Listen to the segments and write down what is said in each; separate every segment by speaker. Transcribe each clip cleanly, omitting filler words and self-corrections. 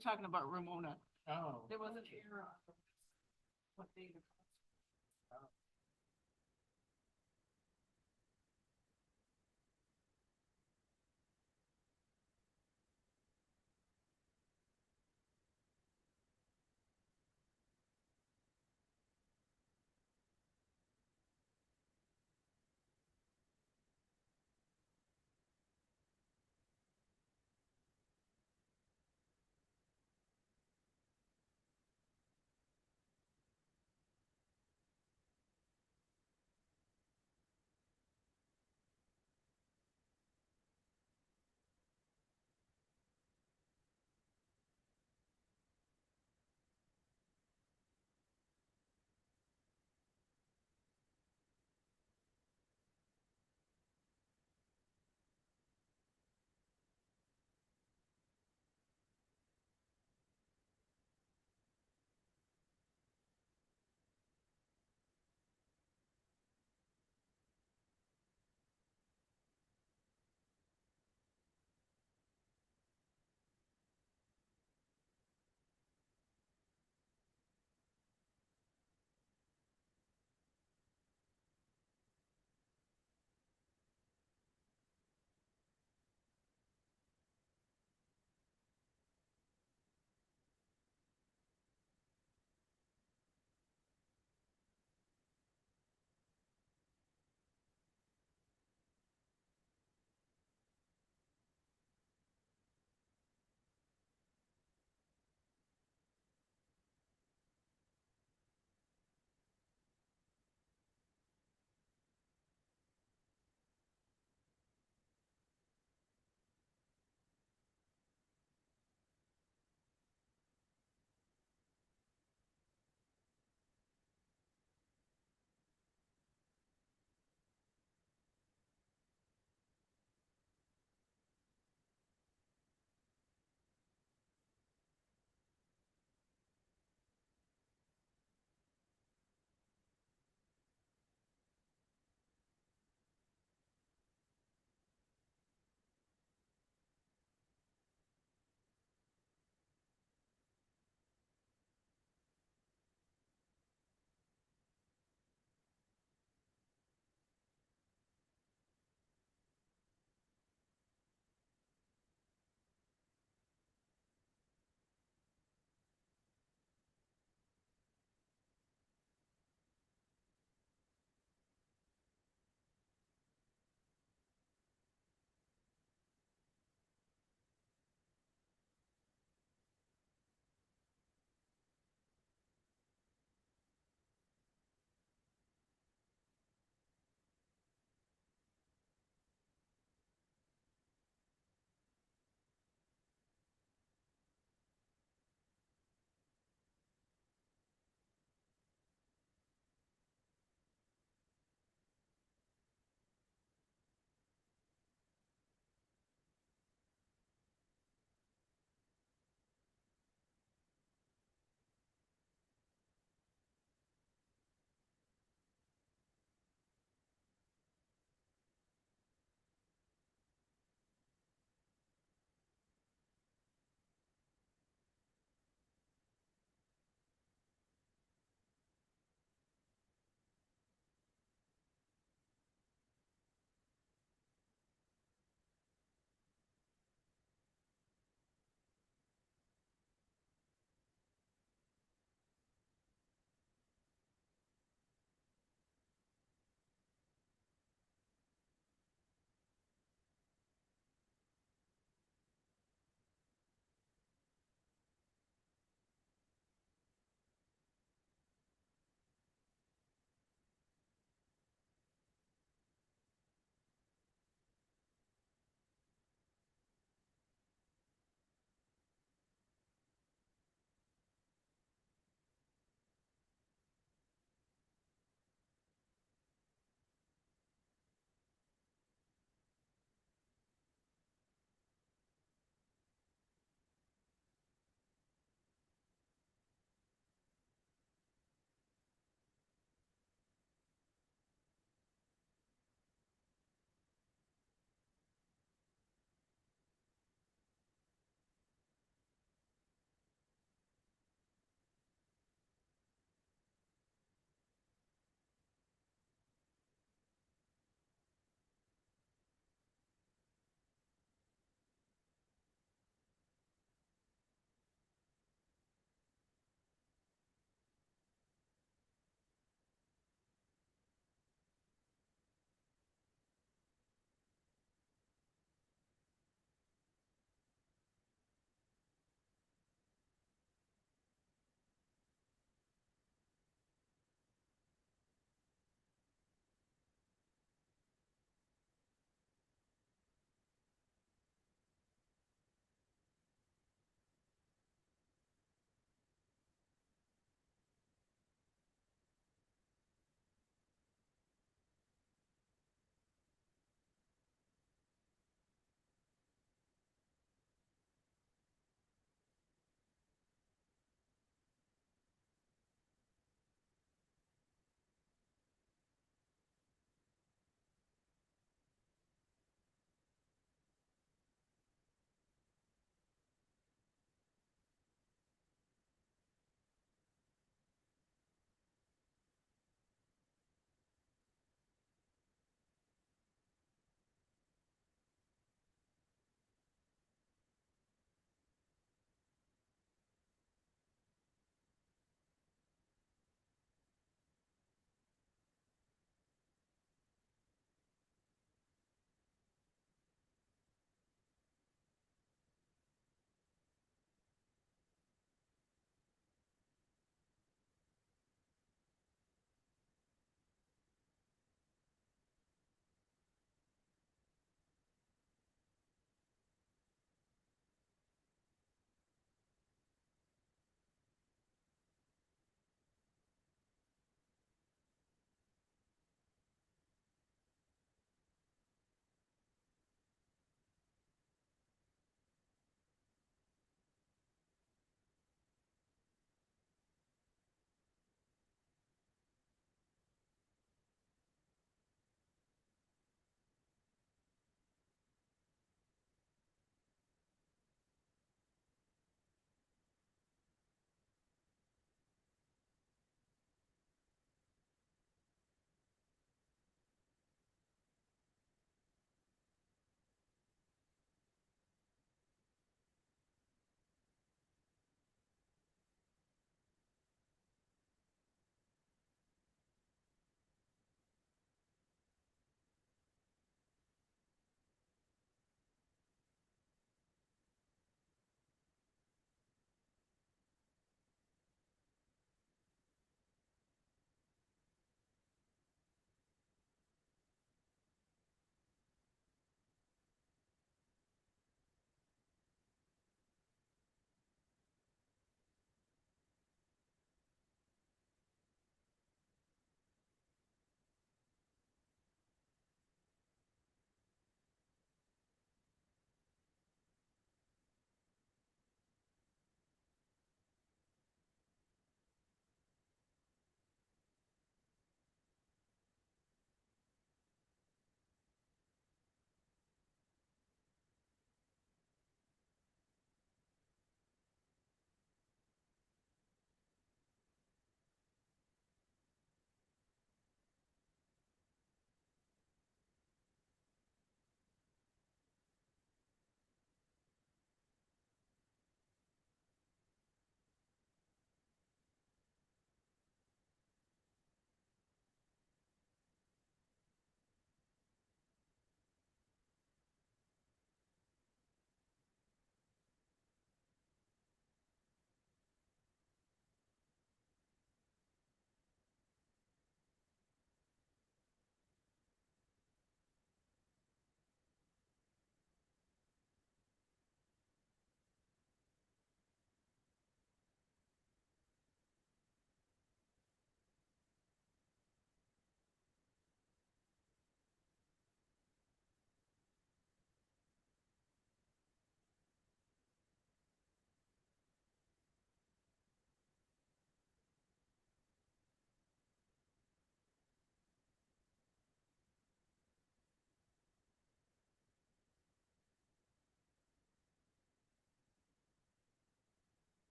Speaker 1: talking about Ramona.
Speaker 2: Oh.
Speaker 1: There was an error on what they.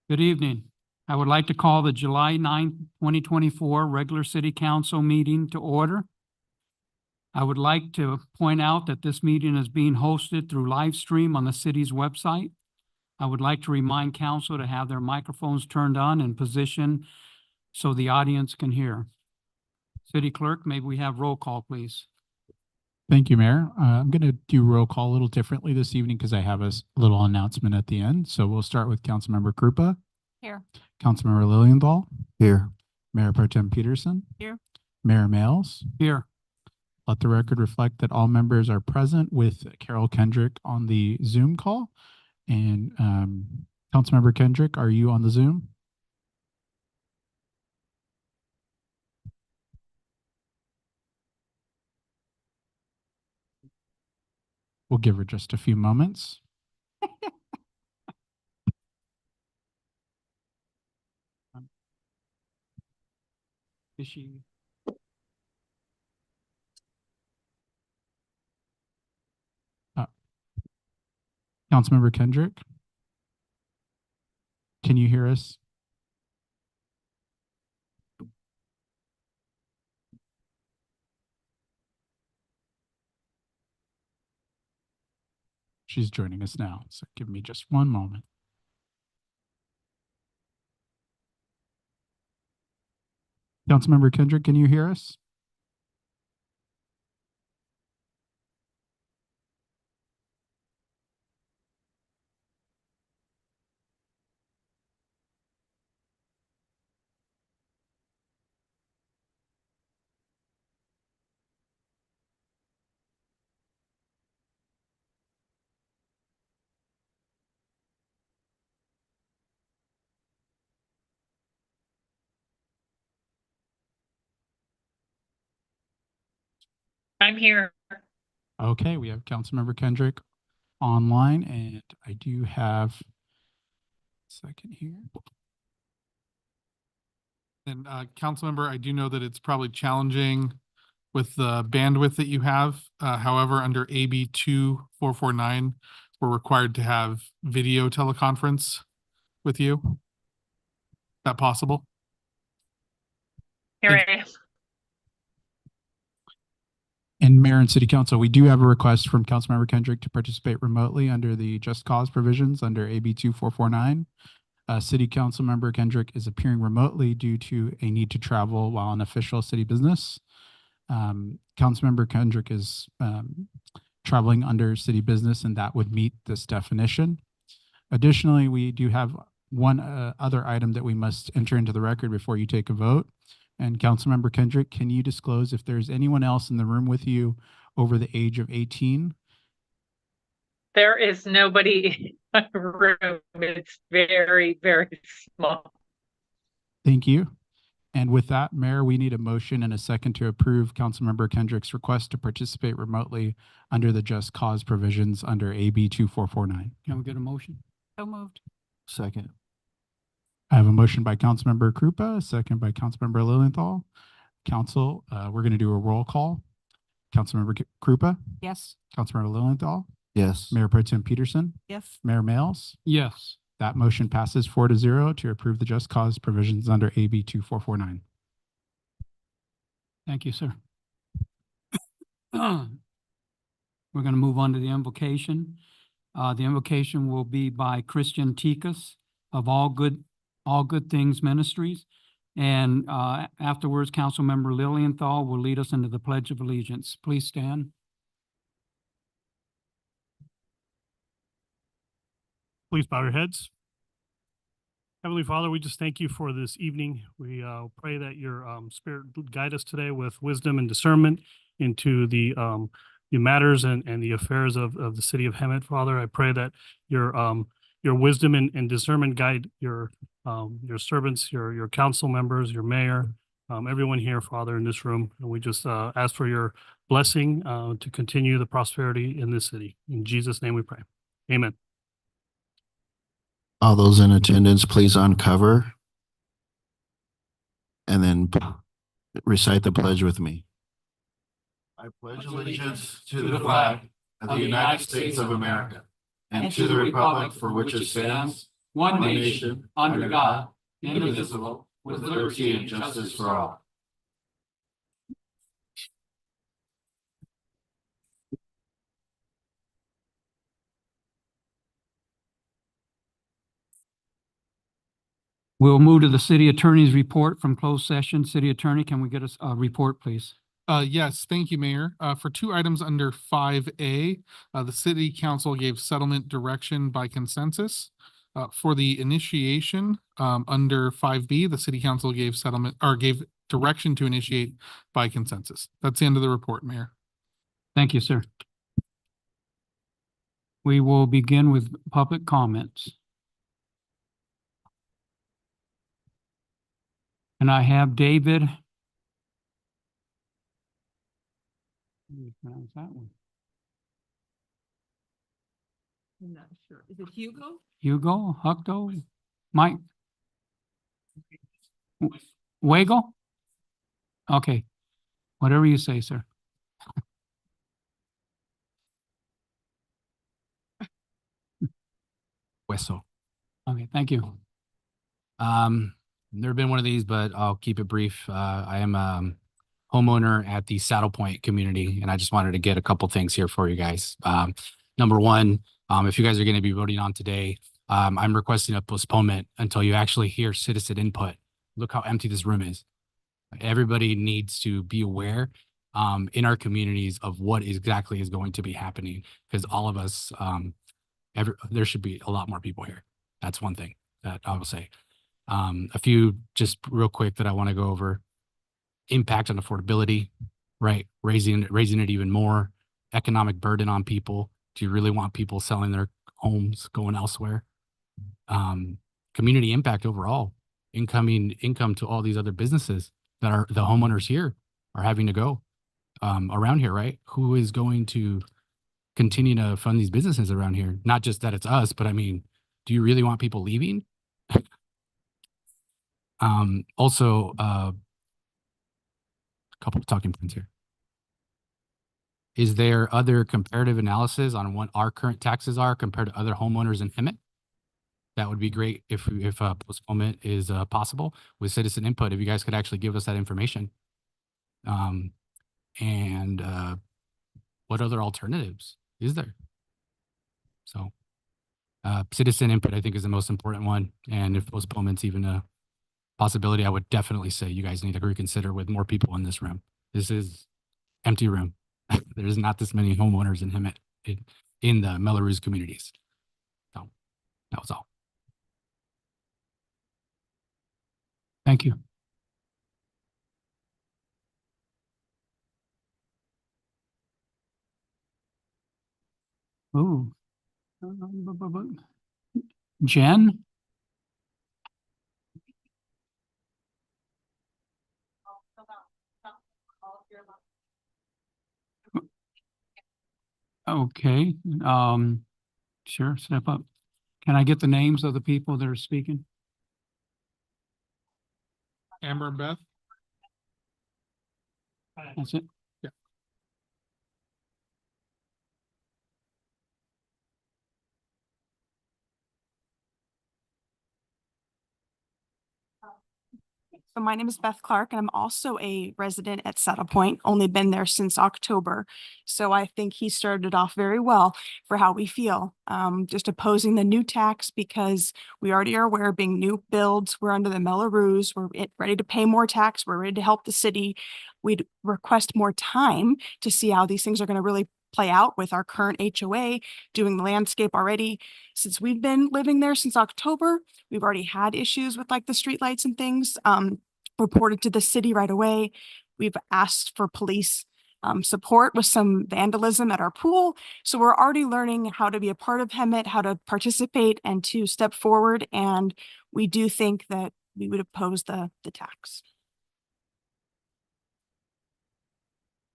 Speaker 2: Good evening. I would like to call the July 9th, 2024 regular city council meeting to order. I would like to point out that this meeting is being hosted through live stream on the city's website. I would like to remind council to have their microphones turned on and positioned so the audience can hear. City Clerk, may we have roll call, please?
Speaker 3: Thank you, Mayor. I'm going to do roll call a little differently this evening because I have a little announcement at the end. So we'll start with Councilmember Krupa.
Speaker 1: Here.
Speaker 3: Councilmember Lilienthal.
Speaker 4: Here.
Speaker 3: Mayor Pro Tem Peterson.
Speaker 1: Here.
Speaker 3: Mayor Males.
Speaker 2: Here.
Speaker 3: Let the record reflect that all members are present with Carol Kendrick on the Zoom call. And Councilmember Kendrick, are you on the Zoom? We'll give her just a few moments.
Speaker 2: Is she?
Speaker 3: Councilmember Kendrick, can you hear us? She's joining us now, so give me just one moment. Councilmember Kendrick, can you hear us?
Speaker 1: I'm here.
Speaker 3: Okay, we have Councilmember Kendrick online, and I do have a second here.
Speaker 5: And Councilmember, I do know that it's probably challenging with the bandwidth that you have. However, under AB 2449, we're required to have video teleconference with you. Is that possible?
Speaker 1: Here I am.
Speaker 3: And Mayor and City Council, we do have a request from Councilmember Kendrick to participate remotely under the Just Cause provisions under AB 2449. City Council Member Kendrick is appearing remotely due to a need to travel while on official city business. Councilmember Kendrick is traveling under city business, and that would meet this definition. Additionally, we do have one other item that we must enter into the record before you take a vote. And Councilmember Kendrick, can you disclose if there's anyone else in the room with you over the age of 18?
Speaker 6: There is nobody in the room. It's very, very small.
Speaker 3: Thank you. And with that, Mayor, we need a motion and a second to approve Councilmember Kendrick's request to participate remotely under the Just Cause provisions under AB 2449.
Speaker 2: Can we get a motion?
Speaker 1: So moved.
Speaker 4: Second.
Speaker 3: I have a motion by Councilmember Krupa, a second by Councilmember Lilienthal. Council, we're going to do a roll call. Councilmember Krupa,
Speaker 1: Yes.
Speaker 3: Councilmember Lilienthal,
Speaker 4: Yes.
Speaker 3: Mayor Pro Tem Peterson,
Speaker 1: Yes.
Speaker 3: Mayor Males.
Speaker 2: Yes.
Speaker 3: That motion passes 4-0 to approve the Just Cause provisions under AB 2449.
Speaker 2: Thank you, sir. We're going to move on to the invocation. The invocation will be by Christian Tikas of All Good Things Ministries. And afterwards, Councilmember Lilienthal will lead us into the Pledge of Allegiance. Please stand.
Speaker 7: Please bow your heads. Heavenly Father, we just thank you for this evening. We pray that your Spirit guide us today with wisdom and discernment into the matters and the affairs of the city of Hemet. Father, I pray that your wisdom and discernment guide your servants, your council members, your mayor, everyone here, Father, in this room. And we just ask for your blessing to continue the prosperity in this city. In Jesus' name we pray. Amen.
Speaker 4: All those in attendance, please uncover and then recite the pledge with me. I pledge allegiance to the flag of the United States of America and to the republic for which it stands,
Speaker 2: one nation, under God, indivisible, with liberty and justice for all. We'll move to the city attorney's report from closed session. City attorney, can we get a report, please?
Speaker 5: Yes, thank you, Mayor. For two items under 5A, the city council gave settlement direction by consensus. For the initiation, under 5B, the city council gave settlement or gave direction to initiate by consensus. That's the end of the report, Mayor.
Speaker 2: Thank you, sir. We will begin with public comments. And I have David. How do you pronounce that one?
Speaker 1: I'm not sure. Is it Hugo?
Speaker 2: Hugo, Hucto, Mike? Wago? Okay, whatever you say, sir.
Speaker 8: Hueso.
Speaker 2: Okay, thank you.
Speaker 8: Never been one of these, but I'll keep it brief. I am homeowner at the Saddle Point community, and I just wanted to get a couple things here for you guys. Number one, if you guys are going to be voting on today, I'm requesting a postponement until you actually hear citizen input. Look how empty this room is. Everybody needs to be aware in our communities of what exactly is going to be happening, because all of us, there should be a lot more people here. That's one thing that I will say. A few just real quick that I want to go over. Impact on affordability, right? Raising it even more. Economic burden on people. Do you really want people selling their homes, going elsewhere? Community impact overall. Income to all these other businesses that are the homeowners here are having to go around here, right? Who is going to continue to fund these businesses around here? Not just that it's us, but I mean, do you really want people leaving? Also, a couple of talking points here. Is there other comparative analysis on what our current taxes are compared to other homeowners in Hemet? That would be great if postponement is possible with citizen input. If you guys could actually give us that information. And what other alternatives is there? So citizen input, I think, is the most important one. And if postponement's even a possibility, I would definitely say you guys need to reconsider with more people in this room. This is empty room. There's not this many homeowners in Hemet in the Mello-Roos communities. So that was all.
Speaker 2: Thank you. Ooh. Jen? Okay, sure, step up. Can I get the names of the people that are speaking?
Speaker 5: Amber and Beth?
Speaker 2: That's it?
Speaker 5: Yeah.
Speaker 9: So my name is Beth Clark, and I'm also a resident at Saddle Point, only been there since October. So I think he started off very well for how we feel. Just opposing the new tax because we already are aware being new builds, we're under the Mello-Roos, we're ready to pay more tax, we're ready to help the city. We'd request more time to see how these things are going to really play out with our current HOA doing the landscape already. Since we've been living there since October, we've already had issues with like the streetlights and things reported to the city right away. We've asked for police support with some vandalism at our pool. So we're already learning how to be a part of Hemet, how to participate and to step forward. And we do think that we would oppose the tax.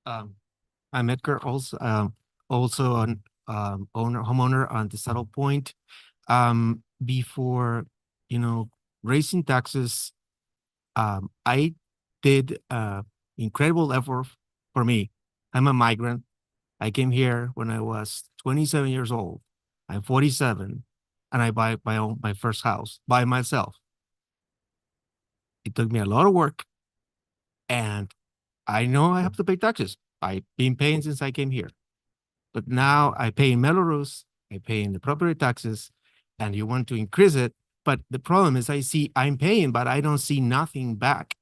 Speaker 10: I'm Edgar, also an homeowner on the Saddle Point. Before, raising taxes, I did incredible effort for me. I'm a migrant. I came here when I was 27 years old. I'm 47. and I buy my first house by myself. It took me a lot of work, and I know I have to pay taxes. I've been paying since I came here. But now I pay in Melrose, I pay in the property taxes, and you want to increase it. But the problem is I'm paying, but I don't see nothing back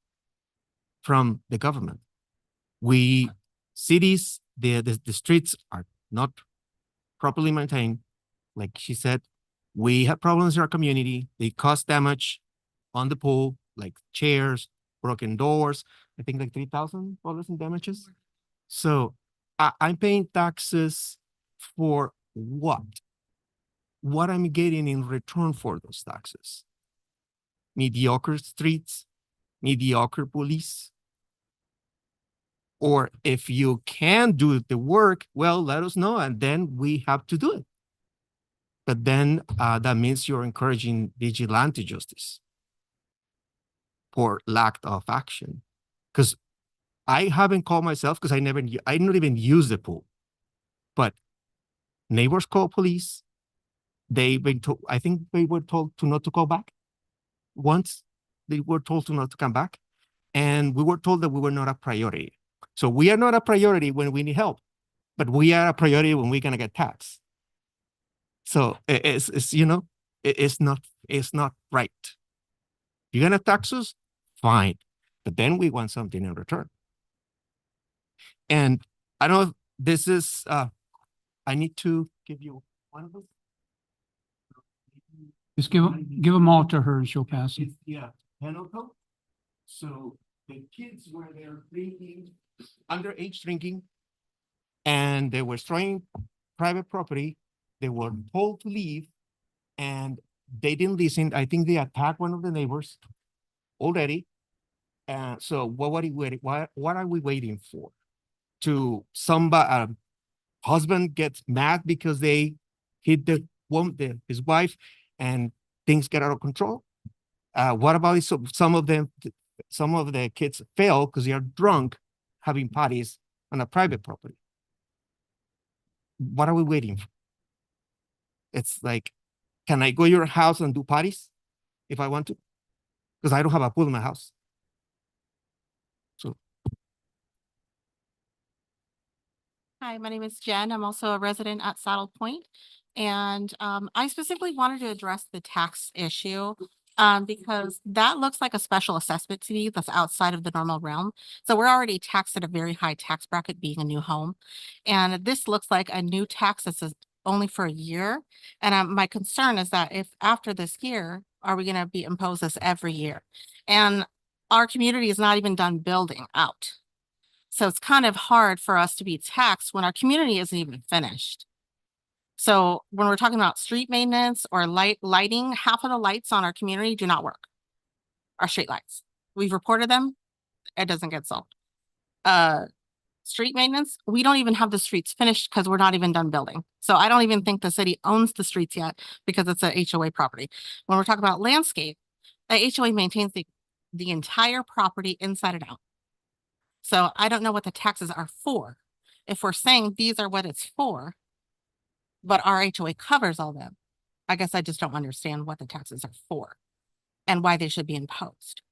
Speaker 10: from the government. Cities, the streets are not properly maintained. Like she said, we have problems in our community. They cause damage on the pool, like chairs, broken doors. I think like $3,000 in damages. So I'm paying taxes for what? What I'm getting in return for those taxes? Mediocre streets, mediocre police. Or if you can do the work, well, let us know, and then we have to do it. But then that means you're encouraging vigilante justice for lack of action. Because I haven't called myself because I not even use the pool. But neighbors call police. They've been told, I think they were told to not to call back. Once they were told to not to come back. And we were told that we were not a priority. So we are not a priority when we need help, but we are a priority when we're gonna get taxed. So it's not right. You're gonna tax us, fine, but then we want something in return. And I don't know if this is I need to give you one of them.
Speaker 2: Just give them all to her and she'll pass it.
Speaker 10: Yeah, penal code. So the kids were there drinking, underage drinking, and they were destroying private property. They were told to leave, and they didn't listen. I think they attacked one of the neighbors already. So what are we waiting for? To somebody, husband gets mad because they hit his wife, and things get out of control? What about some of the kids fail because they are drunk having parties on a private property? What are we waiting for? It's like, can I go to your house and do parties if I want to? Because I don't have a pool in my house. So.
Speaker 11: Hi, my name is Jen. I'm also a resident at Saddle Point. And I specifically wanted to address the tax issue because that looks like a special assessment to me that's outside of the normal realm. So we're already taxed at a very high tax bracket being a new home. And this looks like a new tax that's only for a year. And my concern is that if after this year, are we going to be imposed this every year? And our community is not even done building out. So it's kind of hard for us to be taxed when our community isn't even finished. So when we're talking about street maintenance or lighting, half of the lights on our community do not work. Our street lights. We've reported them. It doesn't get solved. Street maintenance, we don't even have the streets finished because we're not even done building. So I don't even think the city owns the streets yet because it's a HOA property. When we're talking about landscape, the HOA maintains the entire property inside and out. So I don't know what the taxes are for. If we're saying these are what it's for, but our HOA covers all them, I guess I just don't understand what the taxes are for and why they should be imposed.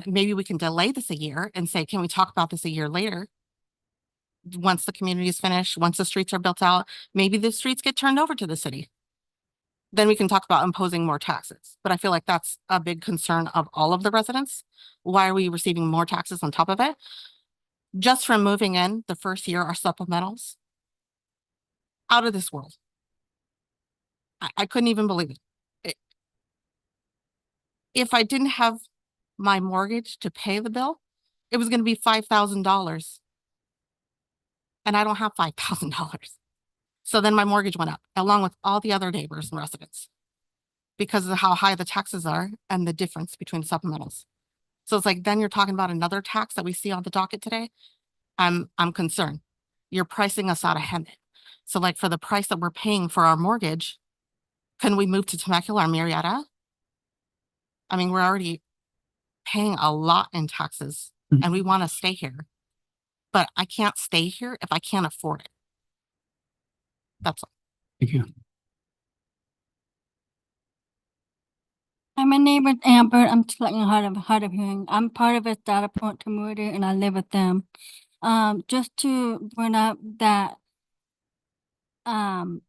Speaker 11: Maybe we can delay this a year and say, can we talk about this a year later? Once the community is finished, once the streets are built out, maybe the streets get turned over to the city. Then we can talk about imposing more taxes. But I feel like that's a big concern of all of the residents. Why are we receiving more taxes on top of it? Just from moving in the first year, our supplementals, out of this world. I couldn't even believe it. If I didn't have my mortgage to pay the bill, it was going to be $5,000. And I don't have $5,000. So then my mortgage went up along with all the other neighbors and residents because of how high the taxes are and the difference between supplementals. So it's like, then you're talking about another tax that we see on the docket today. I'm concerned. You're pricing us out of Hemet. So like for the price that we're paying for our mortgage, can we move to Temecula or Murrieta? I mean, we're already paying a lot in taxes and we want to stay here, but I can't stay here if I can't afford it. That's all.
Speaker 2: Thank you.
Speaker 12: Hi, my name is Amber. I'm slightly hard of hearing. I'm part of a Data Point community and I live with them. Just to bring up that, dealing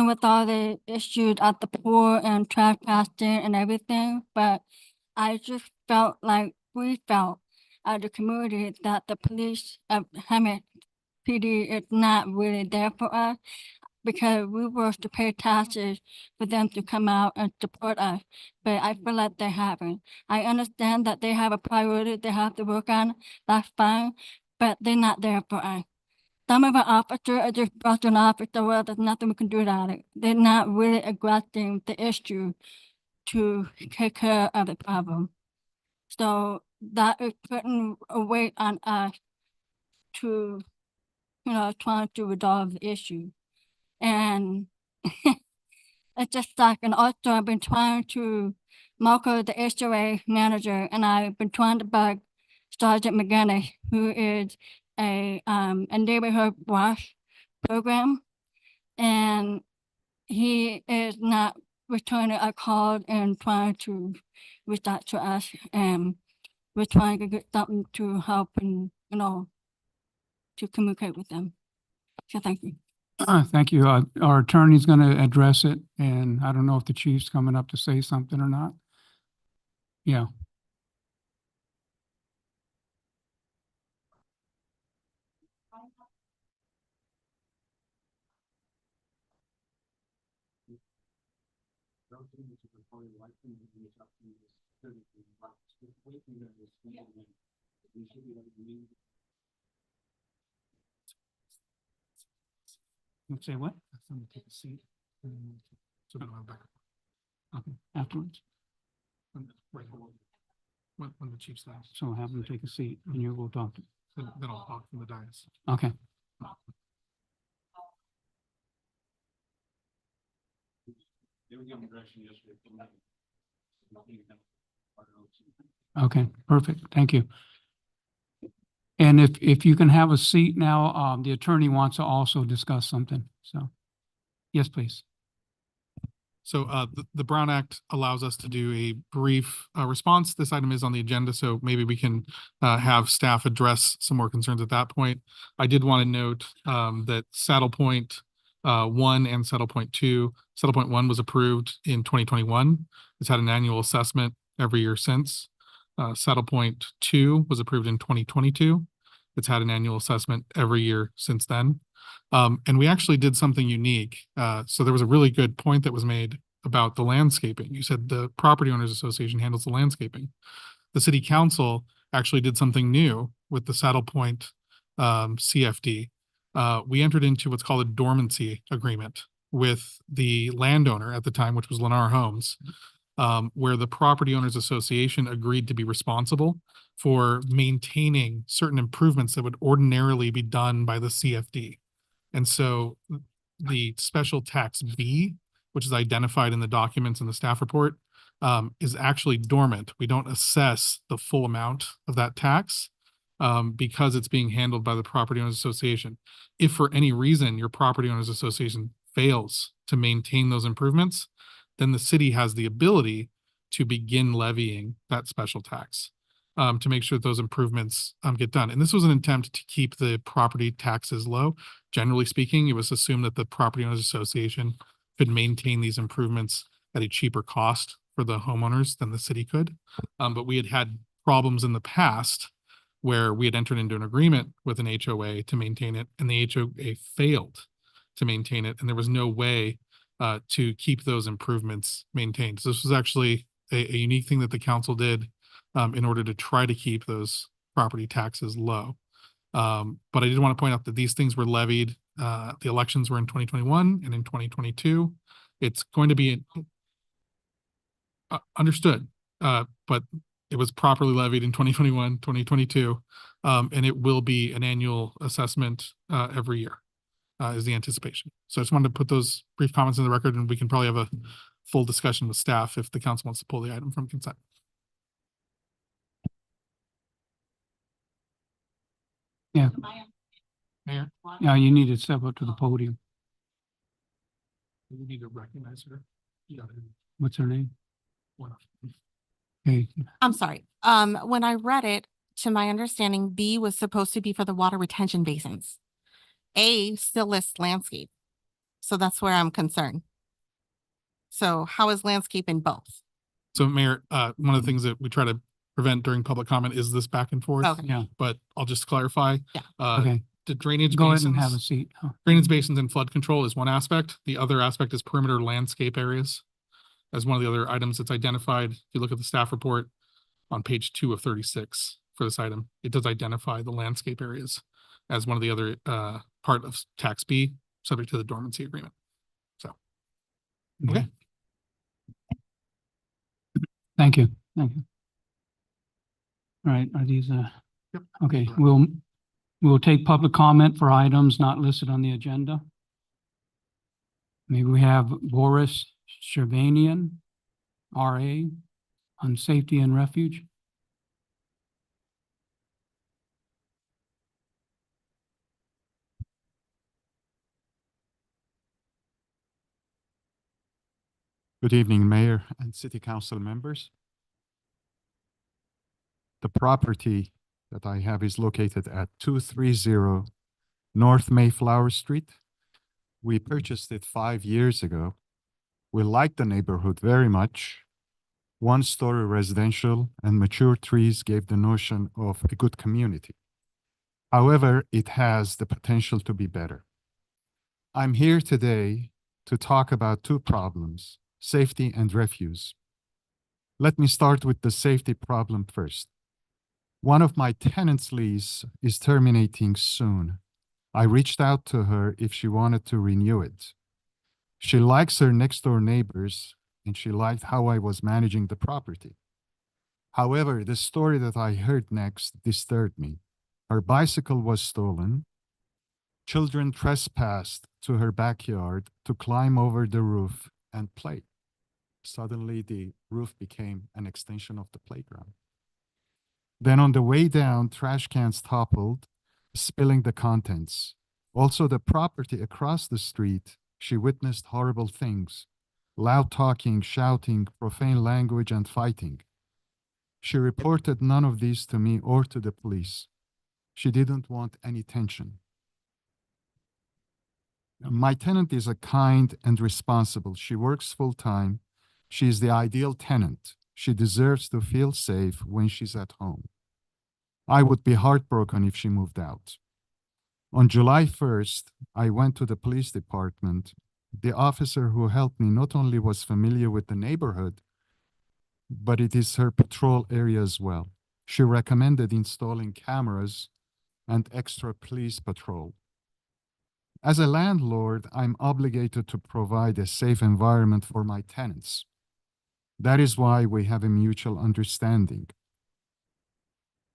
Speaker 12: with all the issues at the pool and trespassing and everything, but I just felt like we felt as a community that the police of Hemet PD is not really there for us because we were to pay taxes for them to come out and support us, but I feel like they haven't. I understand that they have a priority they have to work on, that's fine, but they're not there for us. Some of our officers are just brushing off with the world, there's nothing we can do about it. They're not really addressing the issue to take care of the problem. So that is putting a weight on us to, trying to resolve the issue. And it's just like, and also I've been trying to, Marco, the HOA manager, and I've been trying to bug Sergeant McGinnis, who is a neighborhood watch program. And he is not returning a call and trying to reach out to us. And we're trying to get something to help and, to communicate with them. So thank you.
Speaker 2: Thank you. Our attorney's going to address it, and I don't know if the chief's coming up to say something or not. Yeah. Let's say what? Take a seat.
Speaker 5: So then I'll back up.
Speaker 2: Okay, afterwards.
Speaker 5: When the chief's last,
Speaker 2: So have them take a seat and you will talk to.
Speaker 5: then I'll talk from the dais.
Speaker 2: Okay. Okay, perfect. Thank you. And if you can have a seat now, the attorney wants to also discuss something. So, yes, please.
Speaker 5: So the Brown Act allows us to do a brief response. This item is on the agenda, so maybe we can have staff address some more concerns at that point. I did want to note that Saddle Point 1 and Saddle Point 2, Saddle Point 1 was approved in 2021. It's had an annual assessment every year since. Saddle Point 2 was approved in 2022. It's had an annual assessment every year since then. And we actually did something unique. So there was a really good point that was made about the landscaping. You said the Property Owners Association handles the landscaping. The City Council actually did something new with the Saddle Point CFD. We entered into what's called a dormancy agreement with the landowner at the time, which was Lennar Homes, where the Property Owners Association agreed to be responsible for maintaining certain improvements that would ordinarily be done by the CFD. And so the special tax B, which is identified in the documents in the staff report, is actually dormant. We don't assess the full amount of that tax because it's being handled by the Property Owners Association. If for any reason your Property Owners Association fails to maintain those improvements, then the city has the ability to begin levying that special tax to make sure that those improvements get done. And this was an attempt to keep the property taxes low. Generally speaking, it was assumed that the Property Owners Association could maintain these improvements at a cheaper cost for the homeowners than the city could. But we had had problems in the past where we had entered into an agreement with an HOA to maintain it, and the HOA failed to maintain it, and there was no way to keep those improvements maintained. So this was actually a unique thing that the council did in order to try to keep those property taxes low. But I did want to point out that these things were levied. The elections were in 2021 and in 2022. It's going to be understood, but it was properly levied in 2021, 2022, and it will be an annual assessment every year. Is the anticipation. So I just wanted to put those brief comments in the record, and we can probably have a full discussion with staff if the council wants to pull the item from consent.
Speaker 2: Yeah.
Speaker 5: Mayor?
Speaker 2: Yeah, you need to step up to the podium.
Speaker 5: We need to recognize her. Yeah.
Speaker 2: What's her name? Okay,
Speaker 11: I'm sorry. When I read it, to my understanding, B was supposed to be for the water retention basins. A still lists landscape. So that's where I'm concerned. So how is landscape in both?
Speaker 5: So Mayor, one of the things that we try to prevent during public comment is this back and forth.
Speaker 11: Okay.
Speaker 2: yeah,
Speaker 5: But I'll just clarify.
Speaker 11: Yeah.
Speaker 2: okay.
Speaker 5: The drainage
Speaker 2: Go ahead and have a
Speaker 5: basins,
Speaker 2: seat. Oh,
Speaker 5: drainage basins and flood control is one aspect. The other aspect is perimeter landscape areas. As one of the other items that's identified, if you look at the staff report on page 2 of 36 for this item, it does identify the landscape areas as one of the other part of tax B, subject to the dormancy agreement. So,
Speaker 2: okay. Thank you. Thank you. All right, are these, okay, we'll take public comment for items not listed on the agenda. Maybe we have Boris Shervanian, RA, on safety and refuge.
Speaker 13: Good evening, Mayor and City Council members. The property that I have is located at 230 North Mayflower Street. We purchased it 5 years ago. We like the neighborhood very much. One-story residential and mature trees gave the notion of a good community. However, it has the potential to be better. I'm here today to talk about two problems: safety and refuse. Let me start with the safety problem first. One of my tenants' lease is terminating soon. I reached out to her if she wanted to renew it. She likes her next door neighbors and she liked how I was managing the property. However, the story that I heard next disturbed me. Her bicycle was stolen. Children trespassed to her backyard to climb over the roof and play. Suddenly, the roof became an extension of the playground. Then on the way down, trash cans toppled, spilling the contents. Also, the property across the street, she witnessed horrible things: loud talking, shouting, profane language, and fighting. She reported none of these to me or to the police. She didn't want any tension. My tenant is a kind and responsible. She works full-time. She is the ideal tenant. She deserves to feel safe when she's at home. I would be heartbroken if she moved out. On July 1st, I went to the police department. The officer who helped me not only was familiar with the neighborhood, but it is her patrol area as well. She recommended installing cameras and extra police patrol. As a landlord, I'm obligated to provide a safe environment for my tenants. That is why we have a mutual understanding.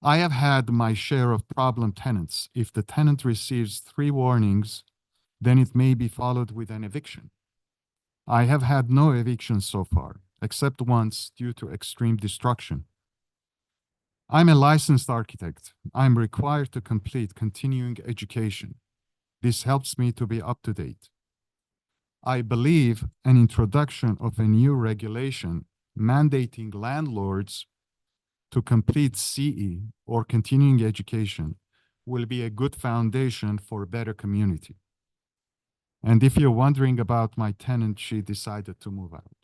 Speaker 13: I have had my share of problem tenants. If the tenant receives 3 warnings, then it may be followed with an eviction. I have had no evictions so far, except once due to extreme destruction. I'm a licensed architect. I'm required to complete continuing education. This helps me to be up to date. I believe an introduction of a new regulation mandating landlords to complete CE or continuing education will be a good foundation for a better community. And if you're wondering about my tenant, she decided to move out,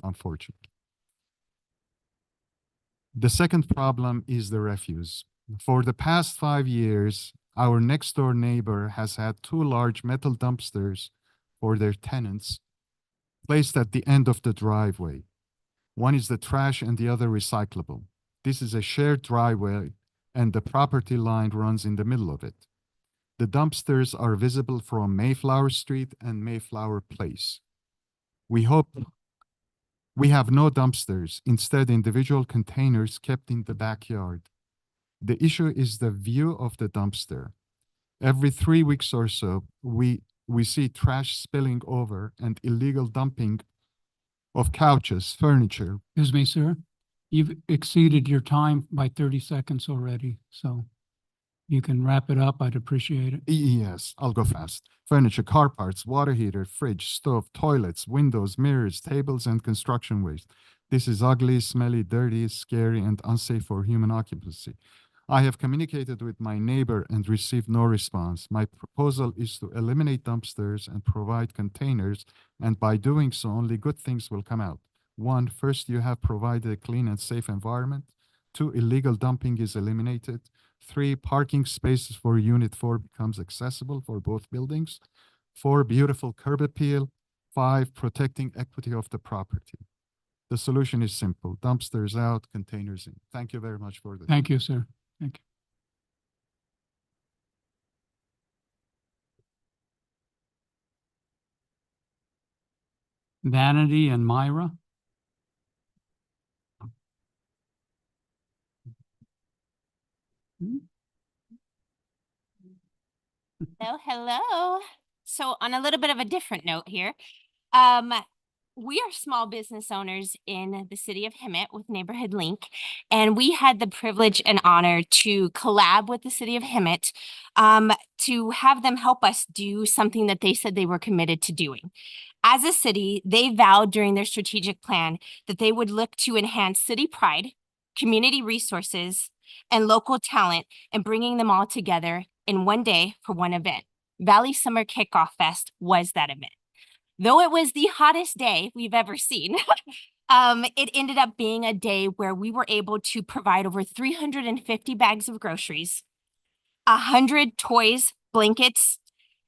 Speaker 13: unfortunately. The second problem is the refuse. For the past 5 years, our next door neighbor has had 2 large metal dumpsters for their tenants placed at the end of the driveway. One is the trash and the other recyclable. This is a shared driveway and the property line runs in the middle of it. The dumpsters are visible from Mayflower Street and Mayflower Place. We have no dumpsters, instead individual containers kept in the backyard. The issue is the view of the dumpster. Every 3 weeks or so, we see trash spilling over and illegal dumping of couches, furniture.
Speaker 2: Excuse me, sir. You've exceeded your time by 30 seconds already, so You can wrap it up. I'd appreciate it.
Speaker 13: Yes, I'll go fast. Furniture, car parts, water heater, fridge, stove, toilets, windows, mirrors, tables, and construction waste. This is ugly, smelly, dirty, scary, and unsafe for human occupancy. I have communicated with my neighbor and received no response. My proposal is to eliminate dumpsters and provide containers, and by doing so, only good things will come out. One, first, you have provided a clean and safe environment. Two, illegal dumping is eliminated. Three, parking spaces for Unit 4 becomes accessible for both buildings. Four, beautiful curb appeal. Five, protecting equity of the property. The solution is simple: dumpsters out, containers in. Thank you very much for the.
Speaker 2: Thank you, sir. Thank you. Vanity and Myra.
Speaker 14: Hello. So on a little bit of a different note here, we are small business owners in the city of Hemet with Neighborhood Link, and we had the privilege and honor to collab with the city of Hemet to have them help us do something that they said they were committed to doing. As a city, they vowed during their strategic plan that they would look to enhance city pride, community resources, and local talent, and bringing them all together in one day for one event. Valley Summer Kickoff Fest was that event. Though it was the hottest day we've ever seen, it ended up being a day where we were able to provide over 350 bags of groceries, 100 toys, blankets,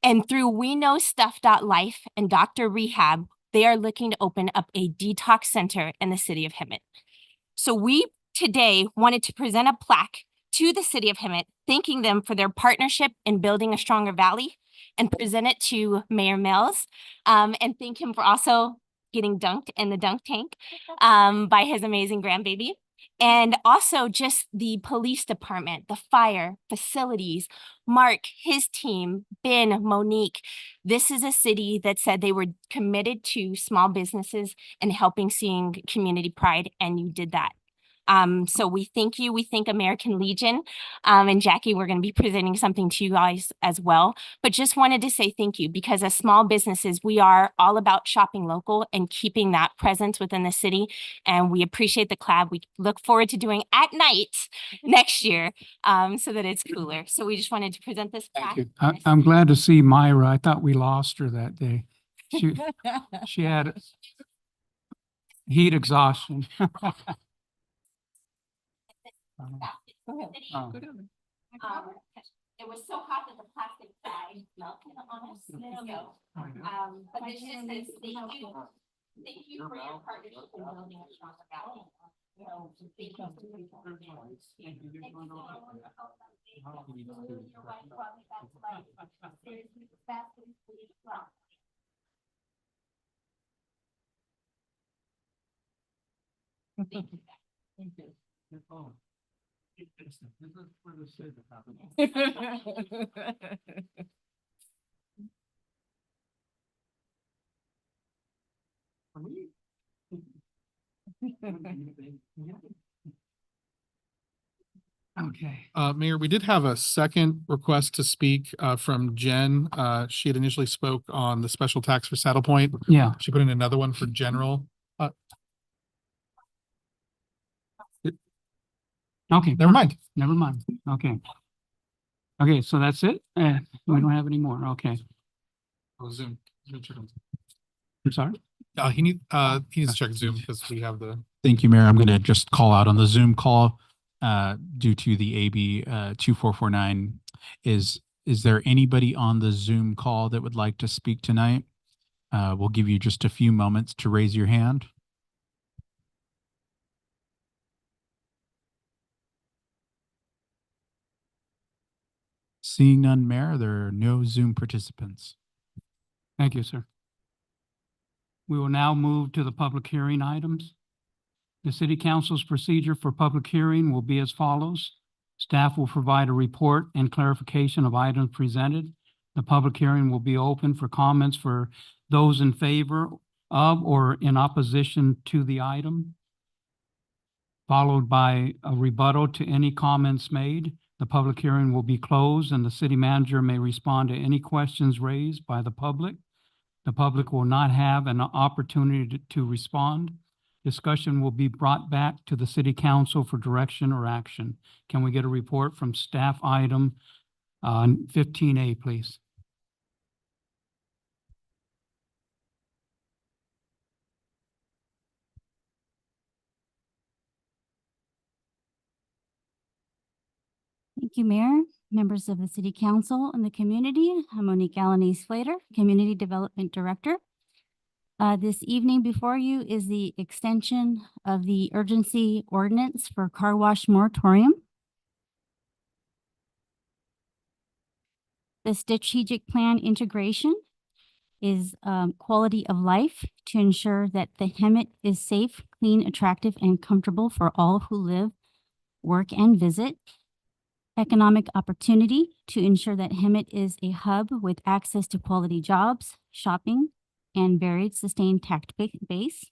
Speaker 14: and through We Know Stuff.life and Dr. Rehab, they are looking to open up a detox center in the city of Hemet. So we today wanted to present a plaque to the city of Hemet, thanking them for their partnership in building a stronger valley, and present it to Mayor Mills, and thank him for also getting dunked in the dunk tank by his amazing grandbaby. And also just the police department, the fire, facilities, Mark, his team, Ben, Monique. This is a city that said they were committed to small businesses and helping seeing community pride, and you did that. So we thank you. We thank American Legion. And Jackie, we're going to be presenting something to you guys as well. But just wanted to say thank you, because as small businesses, we are all about shopping local and keeping that presence within the city. And we appreciate the collab. We look forward to doing at night next year so that it's cooler. So we just wanted to present this.
Speaker 2: Thank you. I'm glad to see Myra. I thought we lost her that day. She had heat exhaustion. Oh.
Speaker 14: It was so hot that the plastic bag melted on us. But this just says thank you. Thank you for your partnership in building a stronger valley.
Speaker 2: Thank you. This is where the shit happened. Okay.
Speaker 5: Mayor, we did have a second request to speak from Jen. She had initially spoke on the special tax for Saddle Point.
Speaker 2: Yeah.
Speaker 5: She put in another one for general.
Speaker 2: Okay.
Speaker 5: Never mind.
Speaker 2: Never mind. Okay. Okay, so that's it? We don't have any more. Okay.
Speaker 5: Oh, Zoom.
Speaker 2: I'm sorry?
Speaker 5: He needs to check Zoom because we have the.
Speaker 3: Thank you, Mayor. I'm going to just call out on the Zoom call due to the AB 2449. Is there anybody on the Zoom call that would like to speak tonight? We'll give you just a few moments to raise your hand. Seeing none, Mayor, there are no Zoom participants.
Speaker 2: Thank you, sir. We will now move to the public hearing items. The city council's procedure for public hearing will be as follows. Staff will provide a report and clarification of items presented. The public hearing will be open for comments for those in favor of or in opposition to the item, followed by a rebuttal to any comments made. The public hearing will be closed and the city manager may respond to any questions raised by the public. The public will not have an opportunity to respond. Discussion will be brought back to the city council for direction or action. Can we get a report from staff item 15A, please?
Speaker 12: Thank you, Mayor, members of the City Council and the community. I'm Monique Alanese Slater, Community Development Director. This evening before you is the extension of the urgency ordinance for car wash moratorium. The strategic plan integration is quality of life to ensure that the Hemet is safe, clean, attractive, and comfortable for all who live, work, and visit. Economic opportunity to ensure that Hemet is a hub with access to quality jobs, shopping, and varied sustained tax base.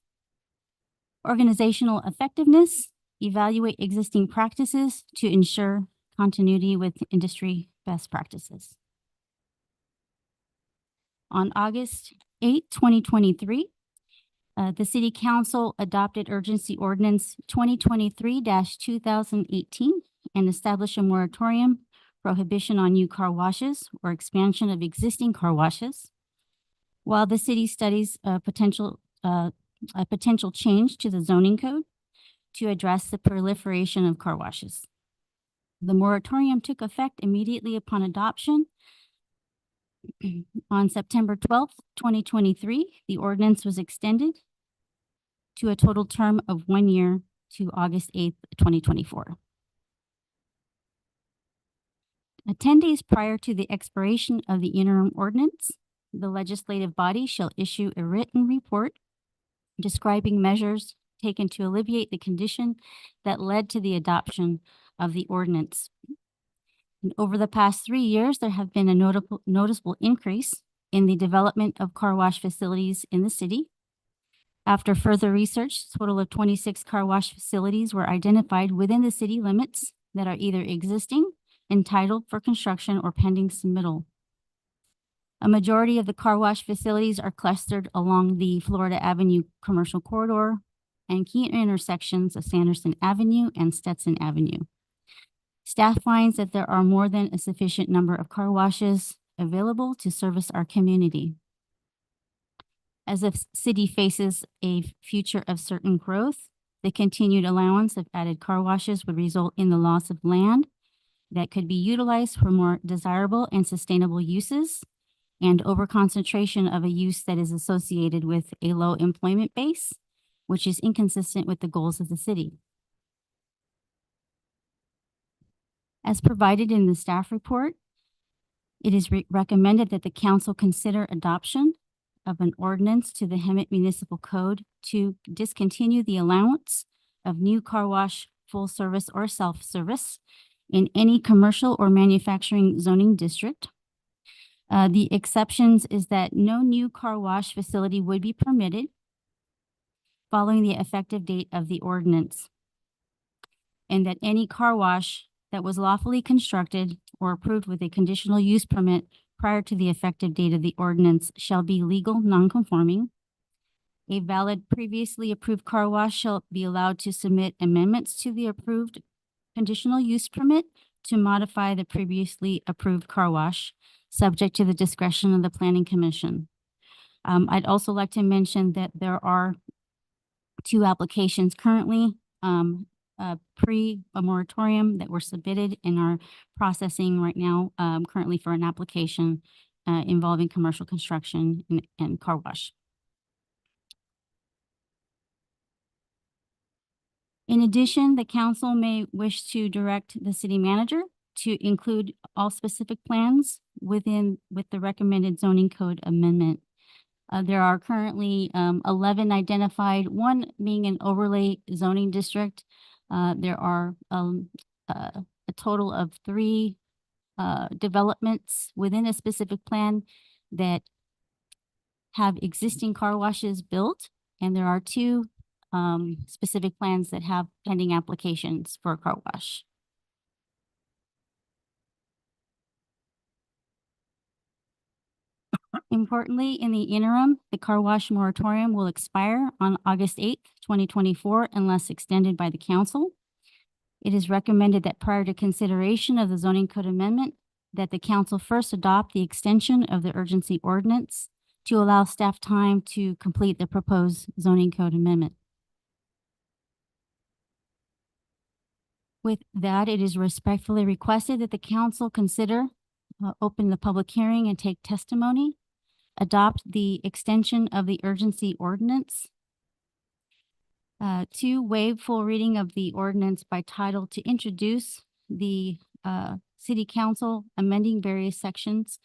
Speaker 12: Organizational effectiveness, evaluate existing practices to ensure continuity with industry best practices. On August 8, 2023, the City Council adopted Urgency Ordinance 2023-2018 and established a moratorium prohibition on new car washes or expansion of existing car washes, while the city studies a potential change to the zoning code to address the proliferation of car washes. The moratorium took effect immediately upon adoption. On September 12th, 2023, the ordinance was extended to a total term of 1 year to August 8th, 2024. 10 days prior to the expiration of the interim ordinance, the legislative body shall issue a written report describing measures taken to alleviate the condition that led to the adoption of the ordinance. And over the past 3 years, there have been a noticeable increase in the development of car wash facilities in the city. After further research, a total of 26 car wash facilities were identified within the city limits that are either existing, entitled for construction, or pending submittal. A majority of the car wash facilities are clustered along the Florida Avenue commercial corridor and key intersections of Sanderson Avenue and Stetson Avenue. Staff finds that there are more than a sufficient number of car washes available to service our community. As the city faces a future of certain growth, the continued allowance of added car washes would result in the loss of land that could be utilized for more desirable and sustainable uses, and overconcentration of a use that is associated with a low employment base, which is inconsistent with the goals of the city. As provided in the staff report, it is recommended that the council consider adoption of an ordinance to the Hemet Municipal Code to discontinue the allowance of new car wash full service or self-service in any commercial or manufacturing zoning district. The exceptions is that no new car wash facility would be permitted following the effective date of the ordinance, and that any car wash that was lawfully constructed or approved with a conditional use permit prior to the effective date of the ordinance shall be legal non-conforming. A valid previously approved car wash shall be allowed to submit amendments to the approved conditional use permit to modify the previously approved car wash, subject to the discretion of the Planning Commission. I'd also like to mention that there are 2 applications currently pre a moratorium that were submitted and are processing right now currently for an application involving commercial construction and car wash. In addition, the council may wish to direct the city manager to include all specific plans with the recommended zoning code amendment. There are currently 11 identified, 1 being an overlay zoning district. There are a total of 3 developments within a specific plan that have existing car washes built, and there are 2 specific plans that have pending applications for a car wash. Importantly, in the interim, the car wash moratorium will expire on August 8th, 2024, unless extended by the council. It is recommended that prior to consideration of the zoning code amendment, that the council first adopt the extension of the urgency ordinance to allow staff time to complete the proposed zoning code amendment. With that, it is respectfully requested that the council consider open the public hearing and take testimony, adopt the extension of the urgency ordinance, to waive full reading of the ordinance by title to introduce the city council amending various sections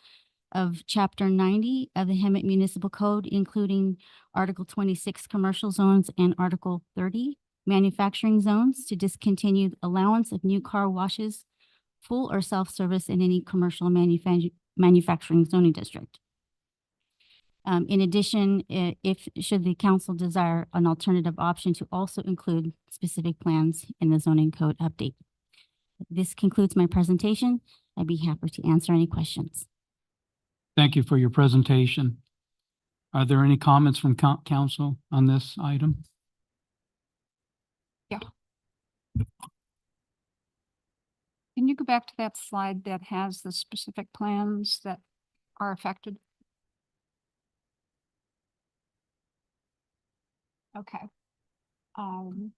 Speaker 12: of chapter 90 of the Hemet Municipal Code, including Article 26 commercial zones and Article 30 manufacturing zones, to discontinue allowance of new car washes, full or self-service in any commercial manufacturing zoning district. In addition, should the council desire an alternative option, to also include specific plans in the zoning code update. This concludes my presentation. I'd be happy to answer any questions.
Speaker 2: Thank you for your presentation. Are there any comments from council on this item?
Speaker 15: Yeah. Can you go back to that slide that has the specific plans that are affected? Okay. And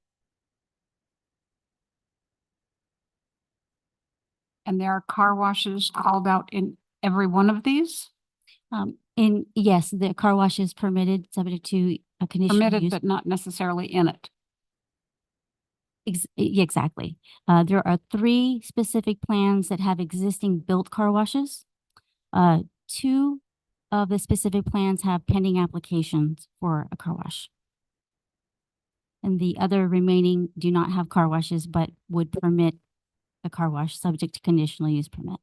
Speaker 15: there are car washes called out in every one of these?
Speaker 12: Yes, the car wash is permitted, subject to a conditional
Speaker 15: Permitted,
Speaker 12: use.
Speaker 15: but not necessarily in it.
Speaker 12: Exactly. There are 3 specific plans that have existing built car washes. 2 of the specific plans have pending applications for a car wash. And the other remaining do not have car washes, but would permit a car wash subject to conditional use permit.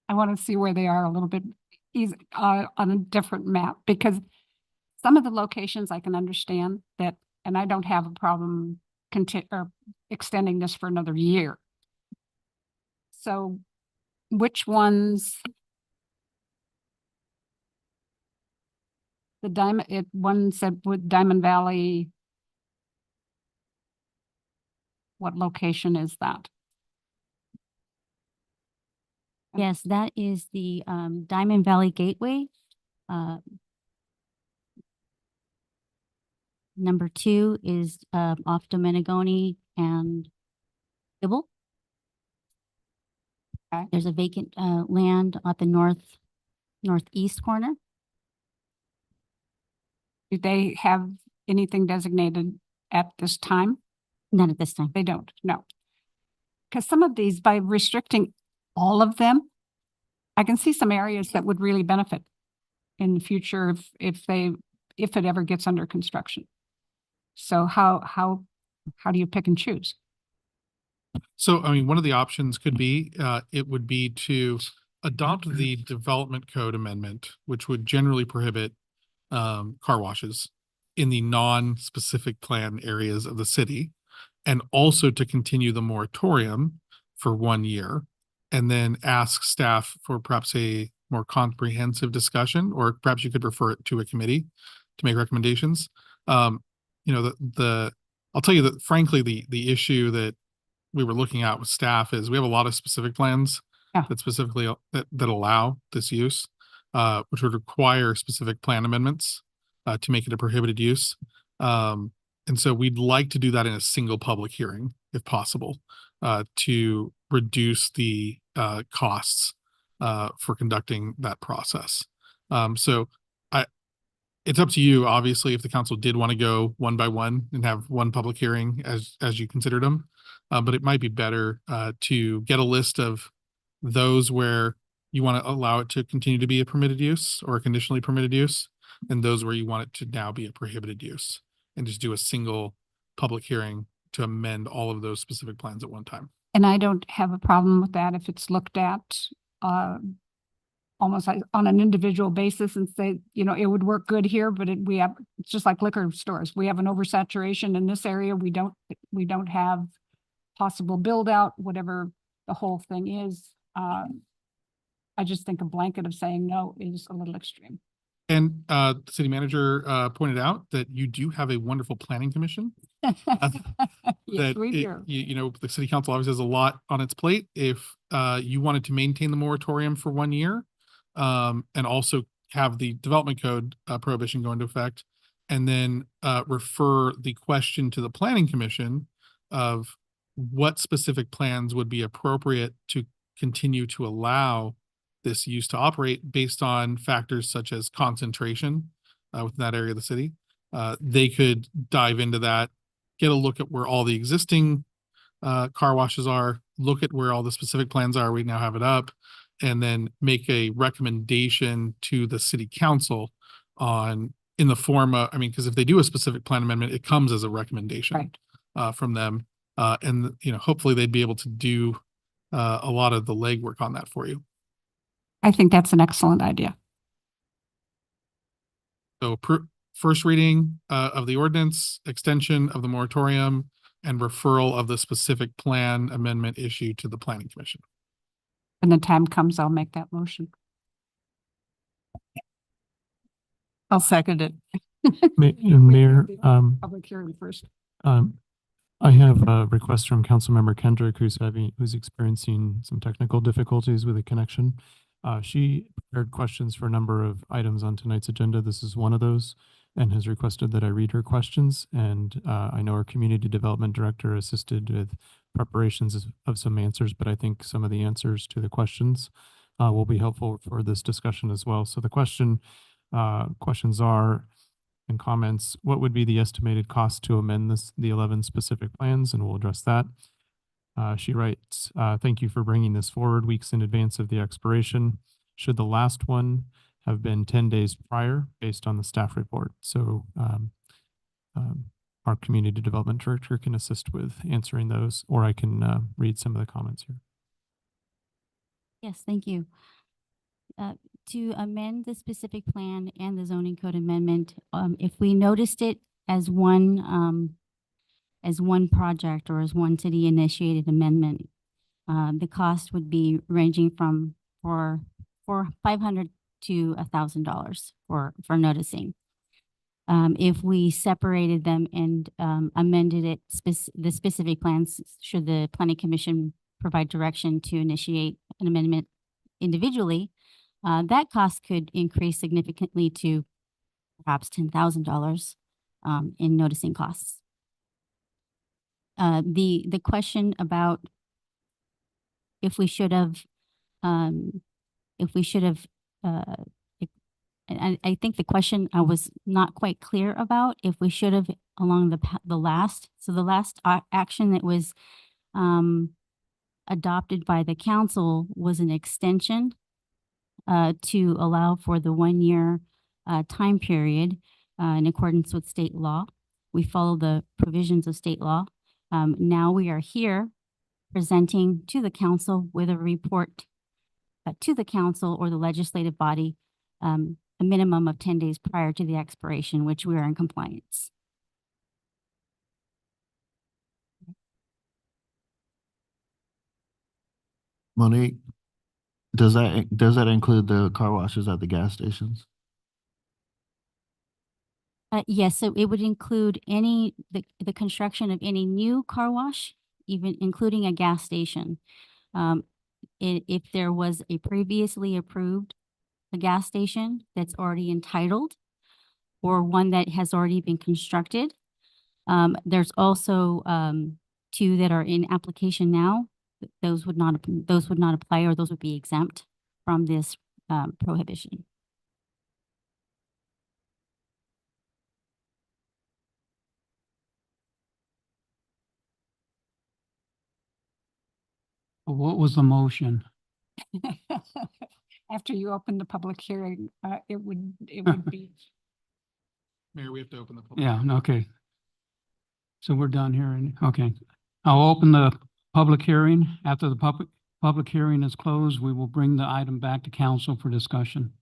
Speaker 15: I want to see where they are a little bit easy, on a different map, because some of the locations I can understand that, and I don't have a problem extending this for another year. So which ones? One said with Diamond Valley. What location is that?
Speaker 12: Yes, that is the Diamond Valley Gateway. Number 2 is off Domenegoni and Gibble.
Speaker 15: Okay.
Speaker 12: There's a vacant land at the northeast corner.
Speaker 15: Do they have anything designated at this time?
Speaker 12: Not at this time.
Speaker 15: They don't, no. Because some of these, by restricting all of them, I can see some areas that would really benefit in the future if it ever gets under construction. So how do you pick and choose?
Speaker 5: So, I mean, one of the options could be, it would be to adopt the development code amendment, which would generally prohibit car washes in the non-specific plan areas of the city, and also to continue the moratorium for 1 year, and then ask staff for perhaps a more comprehensive discussion, or perhaps you could refer it to a committee to make recommendations. You know, I'll tell you that frankly, the issue that we were looking at with staff is we have a lot of specific plans that specifically that allow this use, which would require specific plan amendments to make it a prohibited use. And so we'd like to do that in a single public hearing, if possible, to reduce the costs for conducting that process. So it's up to you, obviously, if the council did want to go one by one and have one public hearing as you considered them. But it might be better to get a list of those where you want to allow it to continue to be a permitted use or a conditionally permitted use, and those where you want it to now be a prohibited use, and just do a single public hearing to amend all of those specific plans at one time.
Speaker 15: And I don't have a problem with that if it's looked at almost like on an individual basis and say, you know, it would work good here, but we have, it's just like liquor stores. We have an oversaturation in this area. We don't have possible build out, whatever the whole thing is. I just think a blanket of saying no is a little extreme.
Speaker 5: And the city manager pointed out that you do have a wonderful planning commission.
Speaker 15: Yes,
Speaker 5: That
Speaker 15: we
Speaker 5: it-
Speaker 15: do.
Speaker 5: you know, the city council obviously has a lot on its plate. If you wanted to maintain the moratorium for 1 year, and also have the development code prohibition go into effect, and then refer the question to the planning commission of what specific plans would be appropriate to continue to allow this use to operate based on factors such as concentration within that area of the city. They could dive into that, get a look at where all the existing car washes are, look at where all the specific plans are. We now have it up, and then make a recommendation to the city council on, in the form of, I mean, because if they do a specific plan amendment, it comes as a recommendation from them. And, you know, hopefully they'd be able to do a lot of the legwork on that for you.
Speaker 15: I think that's an excellent idea.
Speaker 5: So first reading of the ordinance, extension of the moratorium, and referral of the specific plan amendment issue to the planning commission.
Speaker 15: When the time comes, I'll make that motion. I'll second it.
Speaker 16: Mayor,
Speaker 15: Public hearing first.
Speaker 16: I have a request from Councilmember Kendrick, who's experiencing some technical difficulties with the connection. She prepared questions for a number of items on tonight's agenda. This is one of those, and has requested that I read her questions. And I know our community development director assisted with preparations of some answers, but I think some of the answers to the questions will be helpful for this discussion as well. So the questions are, and comments, what would be the estimated cost to amend the 11 specific plans? And we'll address that. She writes, thank you for bringing this forward weeks in advance of the expiration. Should the last one have been 10 days prior based on the staff report? So our community development director can assist with answering those, or I can read some of the comments here.
Speaker 12: Yes, thank you. To amend the specific plan and the zoning code amendment, if we noticed it as one project or as one city initiated amendment, the cost would be ranging from for $500 to $1,000 for noticing. If we separated them and amended it, the specific plans, should the planning commission provide direction to initiate an amendment individually, that cost could increase significantly to perhaps $10,000 in noticing costs. The question about if we should have, I think the question I was not quite clear about, if we should have along the last action that was adopted by the council was an extension to allow for the 1 year time period in accordance with state law. We follow the provisions of state law. Now we are here presenting to the council with a report to the council or the legislative body a minimum of 10 days prior to the expiration, which we are in compliance.
Speaker 4: Monique, does that include the car washes at the gas stations?
Speaker 12: Yes, so it would include the construction of any new car wash, even including a gas station. If there was a previously approved gas station that's already entitled or one that has already been constructed, there's also 2 that are in application now. Those would not apply, or those would be exempt from this prohibition.
Speaker 2: What was the motion?
Speaker 15: After you open the public hearing, it would be.
Speaker 5: Mayor, we have to open the public.
Speaker 2: Yeah, okay. So we're done here, and okay. I'll open the public hearing after the Public hearing is closed. We will bring the item back to council for discussion.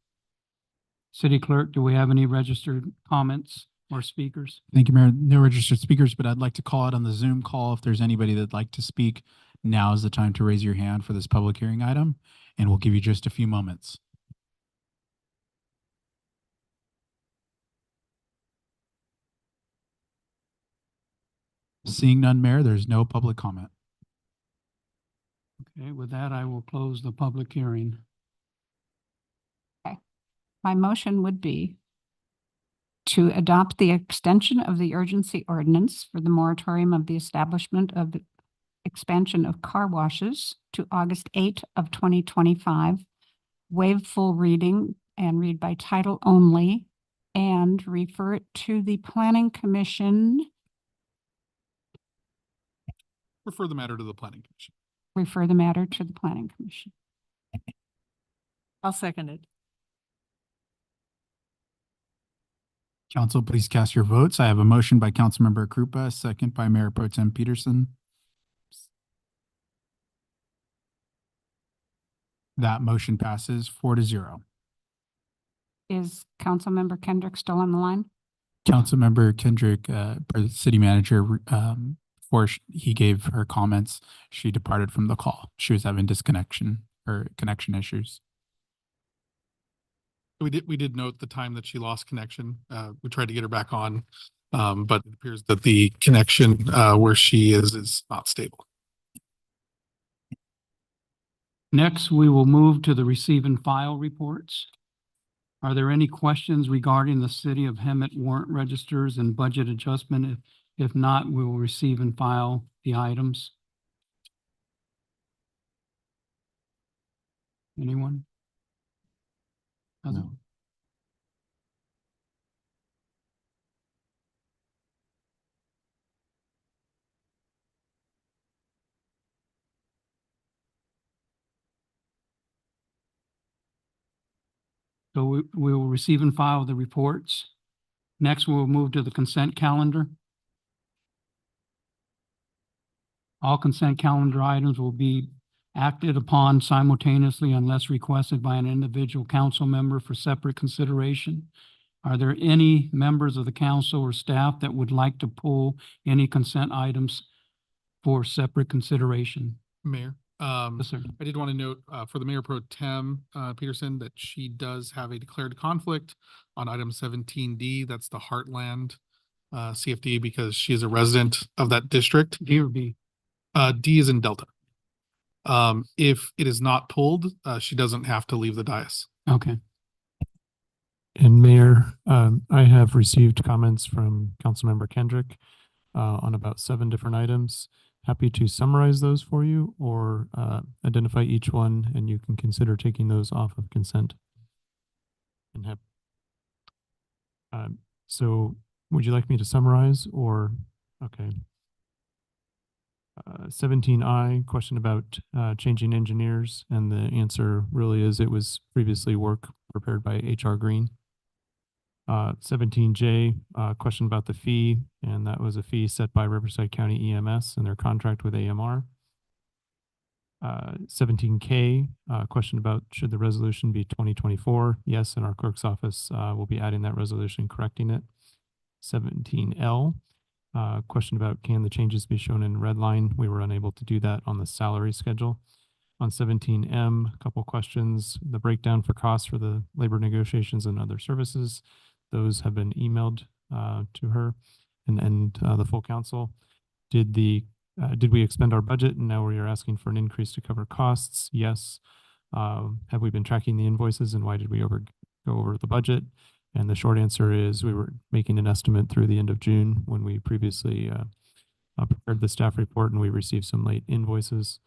Speaker 2: City Clerk, do we have any registered comments or speakers?
Speaker 3: Thank you, Mayor. No registered speakers, but I'd like to call out on the Zoom call. If there's anybody that'd like to speak, now is the time to raise your hand for this public hearing item, and we'll give you just a few moments. Seeing none, Mayor, there's no public comment.
Speaker 2: Okay, with that, I will close the public hearing.
Speaker 15: My motion would be to adopt the extension of the urgency ordinance for the moratorium of the establishment of the expansion of car washes to August 8 of 2025, waive full reading and read by title only, and refer it to the Planning Commission.
Speaker 5: Refer the matter to the Planning Commission.
Speaker 15: Refer the matter to the Planning Commission.
Speaker 1: I'll second it.
Speaker 3: Council, please cast your votes. I have a motion by Councilmember Krupa, a second by Mayor Pro Tem Peterson. That motion passes 4-0.
Speaker 15: Is Councilmember Kendrick still on the line?
Speaker 3: Councilmember Kendrick, City Manager, before he gave her comments, she departed from the call. She was having disconnection or connection issues.
Speaker 5: We did note the time that she lost connection. We tried to get her back on, but it appears that the connection where she is not stable.
Speaker 2: Next, we will move to the receive and file reports. Are there any questions regarding the City of Hemet warrant registers and budget adjustment? If not, we will receive and file the items. Anyone?
Speaker 3: No.
Speaker 2: So we will receive and file the reports. Next, we'll move to the consent calendar. All consent calendar items will be acted upon simultaneously unless requested by an individual council member for separate consideration. Are there any members of the council or staff that would like to pull any consent items for separate consideration?
Speaker 5: Mayor,
Speaker 2: Yes, sir.
Speaker 5: I did want to note for the Mayor Pro Tem Peterson that she does have a declared conflict on item 17D. That's the Heartland CFD because she is a resident of that district.
Speaker 2: D or B?
Speaker 5: D is in Delta. If it is not pulled, she doesn't have to leave the dais.
Speaker 2: Okay.
Speaker 16: And Mayor, I have received comments from Councilmember Kendrick on about 7 different items. Happy to summarize those for you or identify each one and you can consider taking those off of consent. And have, so would you like me to summarize or, okay. 17I, question about changing engineers, and the answer really is it was previously work prepared by HR Green. 17J, question about the fee, and that was a fee set by Riverside County EMS in their contract with AMR. 17K, question about should the resolution be 2024? Yes, and our clerk's office will be adding that resolution, correcting it. 17L, question about can the changes be shown in red line? We were unable to do that on the salary schedule. On 17M, a couple questions. The breakdown for costs for the labor negotiations and other services. Those have been emailed to her and the full council. Did we expend our budget and now we are asking for an increase to cover costs? Yes. Have we been tracking the invoices and why did we go over the budget? And the short answer is we were making an estimate through the end of June when we previously prepared the staff report and we received some late invoices.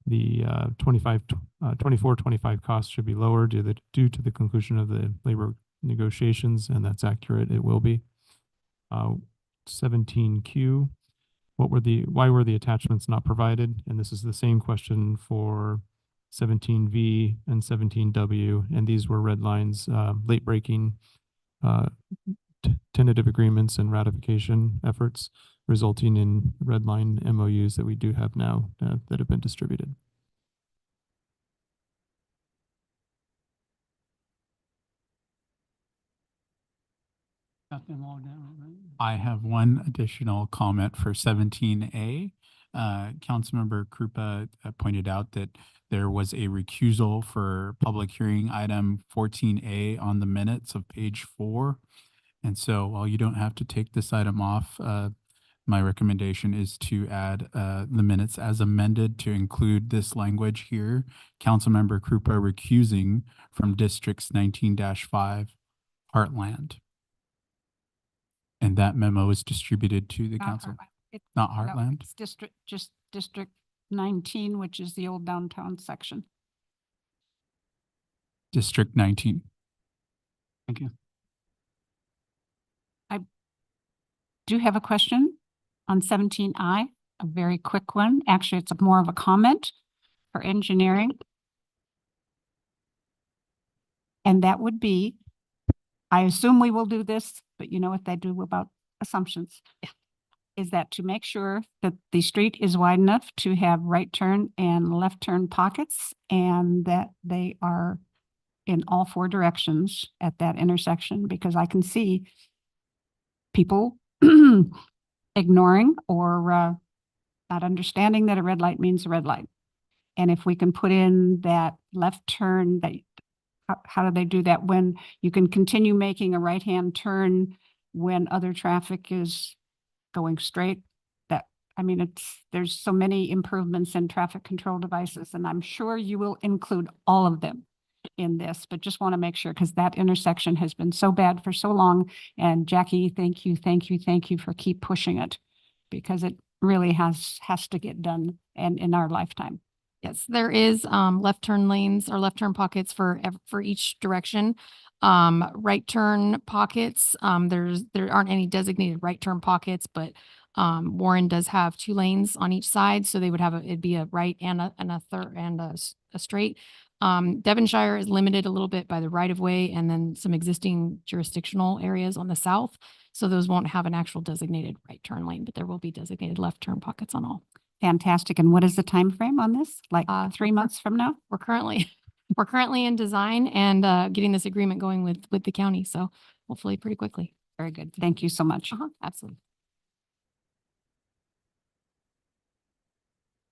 Speaker 16: The 24-25 costs should be lower due to the conclusion of the labor negotiations, and that's accurate. It will be. 17Q, why were the attachments not provided? And this is the same question for 17V and 17W, and these were red lines, late breaking tentative agreements and ratification efforts, resulting in red line MOUs that we do have now that have been distributed.
Speaker 2: Got them all down, right?
Speaker 3: I have one additional comment for 17A. Councilmember Krupa pointed out that there was a recusal for public hearing item 14A on the minutes of page 4. And so while you don't have to take this item off, my recommendation is to add the minutes as amended to include this language here. Councilmember Krupa recusing from districts 19-5 Heartland. And that memo is distributed to the
Speaker 15: Not
Speaker 3: council.
Speaker 15: Heartland.
Speaker 3: Not
Speaker 15: No,
Speaker 3: Heartland?
Speaker 15: It's just District 19, which is the old downtown section.
Speaker 3: District 19.
Speaker 2: Thank you.
Speaker 15: I do have a question on 17I, a very quick one. Actually, it's more of a comment for engineering. And that would be, I assume we will do this, but you know what they do about assumptions. Is that to make sure that the street is wide enough to have right turn and left turn pockets, and that they are in all 4 directions at that intersection, because I can see people ignoring or not understanding that a red light means a red light. And if we can put in that left turn, that how do they do that when you can continue making a right-hand turn when other traffic is going straight? That, I mean, there's so many improvements in traffic control devices, and I'm sure you will include all of them in this, but just want to make sure, because that intersection has been so bad for so long. And Jackie, thank you for keep pushing it, because it really has to get done and in our lifetime.
Speaker 17: Yes, there is left turn lanes or left turn pockets for each direction. Right turn pockets, there aren't any designated right turn pockets, but Warren does have 2 lanes on each side, so they would have it'd be a right and a third and a straight. Devonshire is limited a little bit by the right of way and then some existing jurisdictional areas on the south. So those won't have an actual designated right turn lane, but there will be designated left turn pockets on all.
Speaker 15: Fantastic. And what is the time frame on this? Like 3 months from now?
Speaker 17: We're currently in design and getting this agreement going with the county. So hopefully pretty quickly.
Speaker 15: Very good. Thank you so much.
Speaker 17: Absolutely.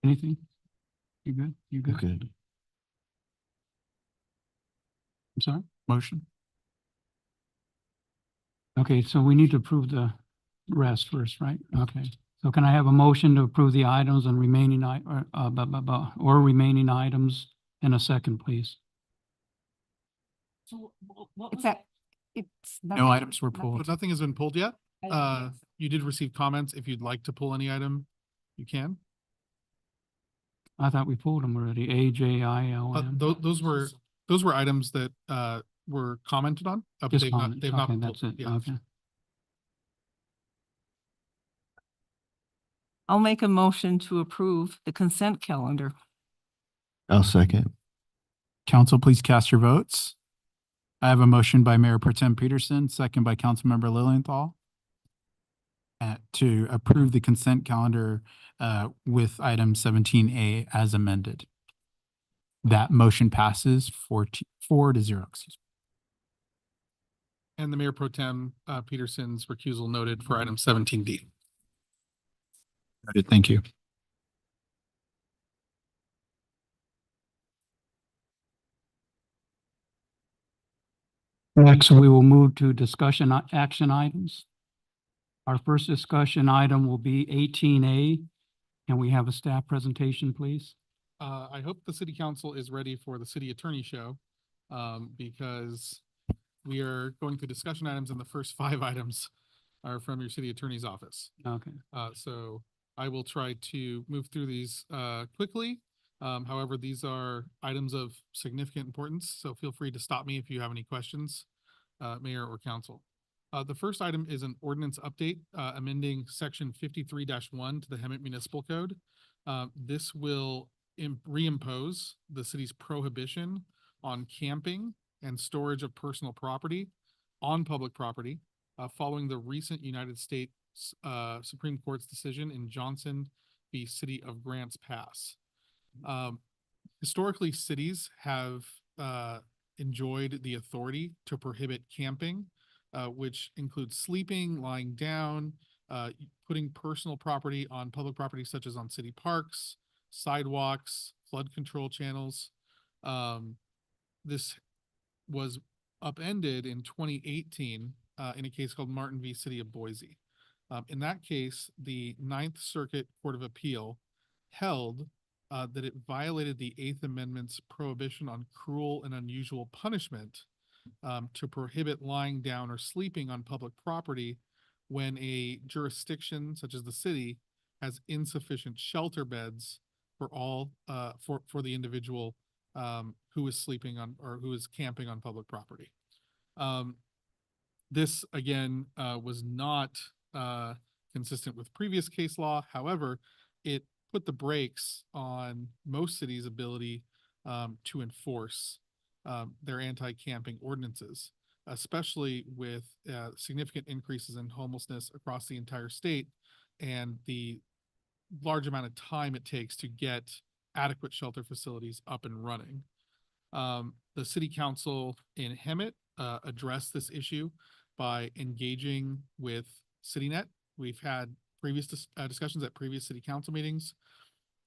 Speaker 2: Anything? You good? You good?
Speaker 4: Okay.
Speaker 2: I'm sorry? Motion? Okay, so we need to approve the rest first, right? Okay. So can I have a motion to approve the items and remaining or remaining items in a second, please?
Speaker 15: So it's that it's
Speaker 3: No items were pulled.
Speaker 5: But nothing has been pulled yet. You did receive comments. If you'd like to pull any item, you can.
Speaker 2: I thought we pulled them already. A, J, I, L, M.
Speaker 5: Those were items that were commented on. But
Speaker 2: Just
Speaker 5: they've
Speaker 2: comment.
Speaker 5: not
Speaker 2: Okay,
Speaker 5: been
Speaker 2: that's
Speaker 5: pulled.
Speaker 2: it.
Speaker 5: Yeah.
Speaker 2: Okay.
Speaker 1: I'll make a motion to approve the consent calendar.
Speaker 4: I'll second.
Speaker 3: Council, please cast your votes. I have a motion by Mayor Pro Tem Peterson, second by Councilmember Lilienthal, to approve the consent calendar with item 17A as amended. That motion passes 4-0. Excuse me.
Speaker 5: And the Mayor Pro Tem Peterson's recusal noted for item 17D.
Speaker 3: Good, thank you.
Speaker 2: Next, we will move to discussion action items. Our first discussion item will be 18A. Can we have a staff presentation, please?
Speaker 5: I hope the city council is ready for the city attorney show because we are going through discussion items and the first 5 items are from your city attorney's office.
Speaker 2: Okay.
Speaker 5: So I will try to move through these quickly. However, these are items of significant importance, so feel free to stop me if you have any questions, Mayor or Council. The first item is an ordinance update amending section 53-1 to the Hemet Municipal Code. This will reimpose the city's prohibition on camping and storage of personal property on public property following the recent United States Supreme Court's decision in Johnson v. City of Grants Pass. Historically, cities have enjoyed the authority to prohibit camping which includes sleeping, lying down, putting personal property on public property such as on city parks, sidewalks, flood control channels. This was upended in 2018 in a case called Martin v. City of Boise. In that case, the Ninth Circuit Court of Appeal held that it violated the Eighth Amendment's prohibition on cruel and unusual punishment to prohibit lying down or sleeping on public property when a jurisdiction such as the city has insufficient shelter beds for all for the individual who is sleeping on or who is camping on public property. This again was not consistent with previous case law. However, it put the brakes on most cities' ability to enforce their anti-camping ordinances, especially with significant increases in homelessness across the entire state and the large amount of time it takes to get adequate shelter facilities up and running. The city council in Hemet addressed this issue by engaging with CityNet. We've had previous discussions at previous city council meetings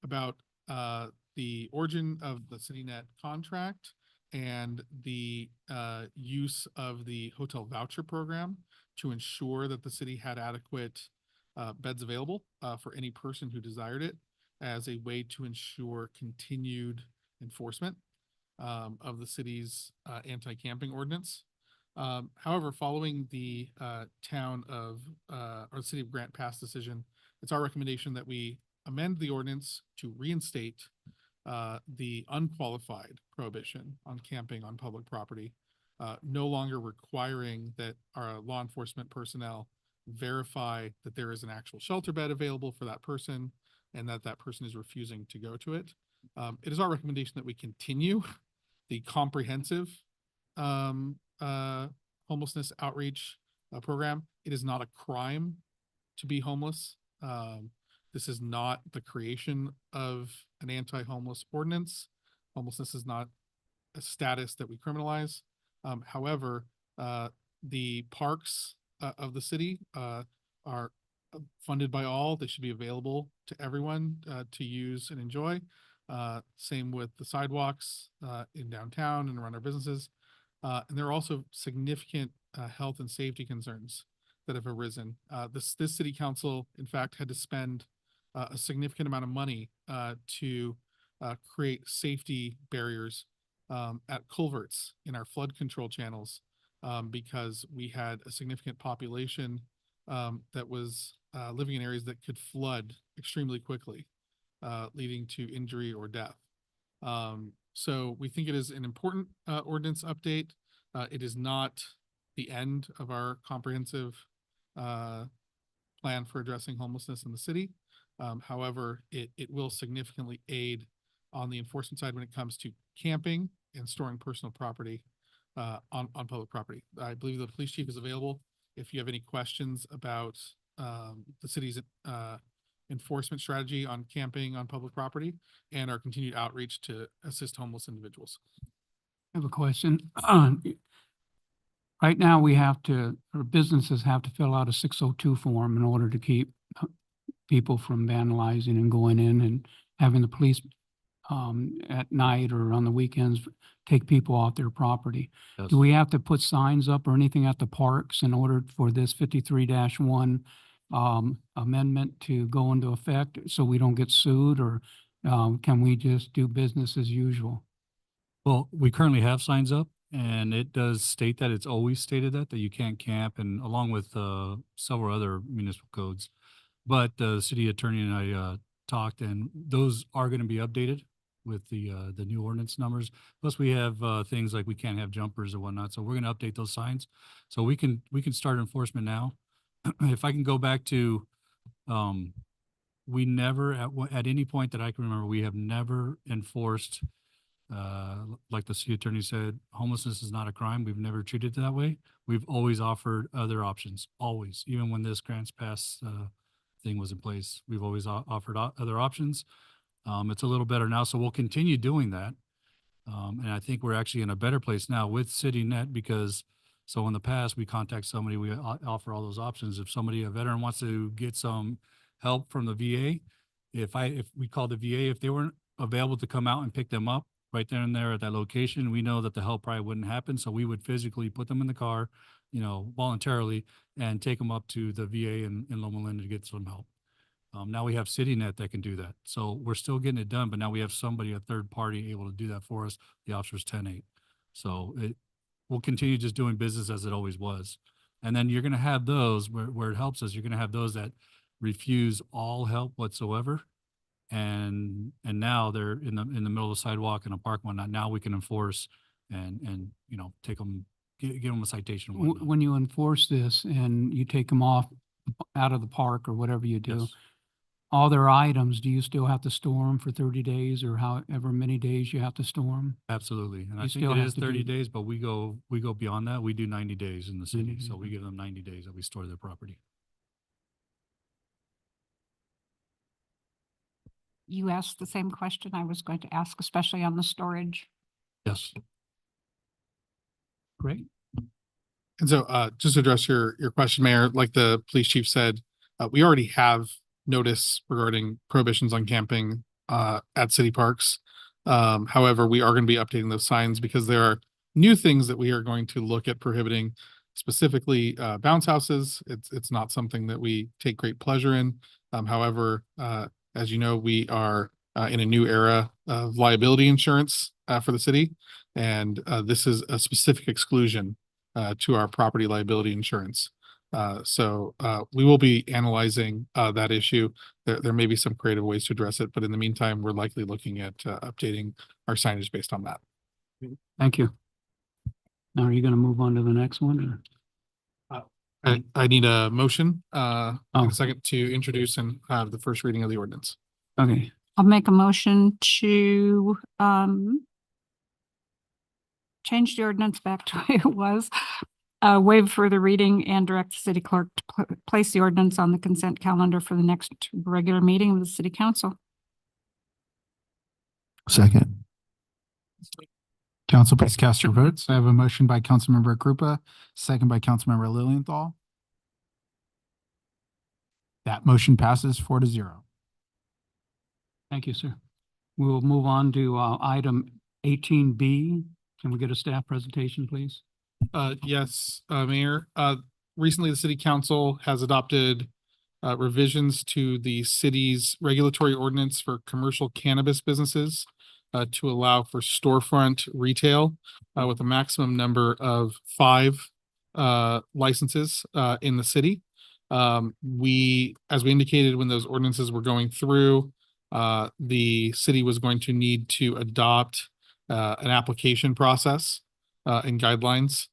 Speaker 5: about the origin of the CityNet contract and the use of the hotel voucher program to ensure that the city had adequate beds available for any person who desired it as a way to ensure continued enforcement of the city's anti-camping ordinance. However, following the town of or the city of Grant Pass decision, it's our recommendation that we amend the ordinance to reinstate the unqualified prohibition on camping on public property, no longer requiring that our law enforcement personnel verify that there is an actual shelter bed available for that person and that that person is refusing to go to it. It is our recommendation that we continue the comprehensive homelessness outreach program. It is not a crime to be homeless. This is not the creation of an anti-homeless ordinance. Homelessness is not a status that we criminalize. However, the parks of the city are funded by all. They should be available to everyone to use and enjoy. Same with the sidewalks in downtown and around our businesses. And there are also significant health and safety concerns that have arisen. This city council, in fact, had to spend a significant amount of money to create safety barriers at culverts in our flood control channels because we had a significant population that was living in areas that could flood extremely quickly, leading to injury or death. So we think it is an important ordinance update. It is not the end of our comprehensive plan for addressing homelessness in the city. However, it will significantly aid on the enforcement side when it comes to camping and storing personal property on public property. I believe the police chief is available if you have any questions about the city's enforcement strategy on camping on public property and our continued outreach to assist homeless individuals.
Speaker 2: I have a question. Right now, or businesses have to fill out a 602 form in order to keep people from vandalizing and going in and having the police at night or on the weekends take people off their property.
Speaker 8: Yes.
Speaker 2: Do we have to put signs up or anything at the parks in order for this 53-1 amendment to go into effect so we don't get sued, or can we just do business as usual?
Speaker 18: Well, we currently have signs up, and it does state that. It's always stated that you can't camp, and along with several other municipal codes. But the city attorney and I talked, and those are going to be updated with the new ordinance numbers. Plus, we have things like we can't have jumpers or whatnot, so we're going to update those signs so we can start enforcement now. If I can go back to, we never at any point that I can remember, we have never enforced. Like the city attorney said, homelessness is not a crime. We've never treated it that way. We've always offered other options, always. Even when this Grants Pass thing was in place, we've always offered other options. It's a little better now, so we'll continue doing that. And I think we're actually in a better place now with CityNet because So in the past, we contact somebody, we offer all those options. If somebody, a veteran wants to get some help from the VA, if we call the VA, if they weren't available to come out and pick them up right there and there at that location, we know that the help probably wouldn't happen. So we would physically put them in the car, voluntarily, and take them up to the VA in Loma Linda to get some help. Now we have CityNet that can do that. So we're still getting it done, but now we have somebody, a third party, able to do that for us. The officer's 10-8. So we'll continue just doing business as it always was. And then you're going to have those where it helps us. You're going to have those that refuse all help whatsoever. And now they're in the middle of the sidewalk in a park, whatnot. Now we can enforce and take them, give them a citation. and whatnot.
Speaker 2: When you enforce this and you take them off out of the park or whatever you do,
Speaker 18: Yes.
Speaker 2: all their items, do you still have to store them for 30 days or however many days you have to store them?
Speaker 18: Absolutely. And I
Speaker 2: You
Speaker 18: think
Speaker 2: still
Speaker 18: it
Speaker 2: have
Speaker 18: is
Speaker 2: to
Speaker 18: 30
Speaker 2: do-
Speaker 18: days, but we go beyond that. We do 90 days in the city.
Speaker 2: 90
Speaker 18: So
Speaker 2: days.
Speaker 18: we give them 90 days that we store their property.
Speaker 15: You asked the same question I was going to ask, especially on the storage.
Speaker 18: Yes.
Speaker 2: Great.
Speaker 5: And so, just to address your question, Mayor, like the police chief said, we already have notice regarding prohibitions on camping, at city parks. However, we are going to be updating those signs because there are new things that we are going to look at prohibiting, specifically, bounce houses. It's not something that we take great pleasure in. However, as you know, we are, in a new era of liability insurance, for the city. And, this is a specific exclusion to our property liability insurance. So we will be analyzing that issue. There may be some creative ways to address it, but in the meantime, we're likely looking at updating our signage based on that.
Speaker 2: Thank you. Now, are you going to move on to the next one?
Speaker 5: I need a motion, and
Speaker 2: Oh.
Speaker 5: a second to introduce and have the first reading of the ordinance.
Speaker 2: Okay.
Speaker 15: I'll make a motion to change the ordinance back to the way it was. Waive further reading and direct the city clerk to place the ordinance on the consent calendar for the next regular meeting of the city council.
Speaker 4: Second.
Speaker 3: Council, please cast your votes. I have a motion by Councilmember Krupa, second by Councilmember Lilienthal. That motion passes 4-0.
Speaker 2: Thank you, sir. We will move on to item 18B. Can we get a staff presentation, please?
Speaker 5: Yes, Mayor, recently the city council has adopted revisions to the city's regulatory ordinance for commercial cannabis businesses to allow for storefront retail with a maximum number of 5 licenses in the city. As we indicated when those ordinances were going through, the city was going to need to adopt an application process and guidelines.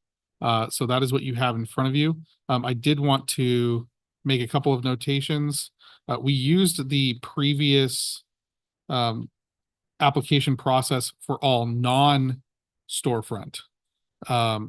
Speaker 5: So that is what you have in front of you. I did want to make a couple of notations. We used the previous application process for all non-storefront.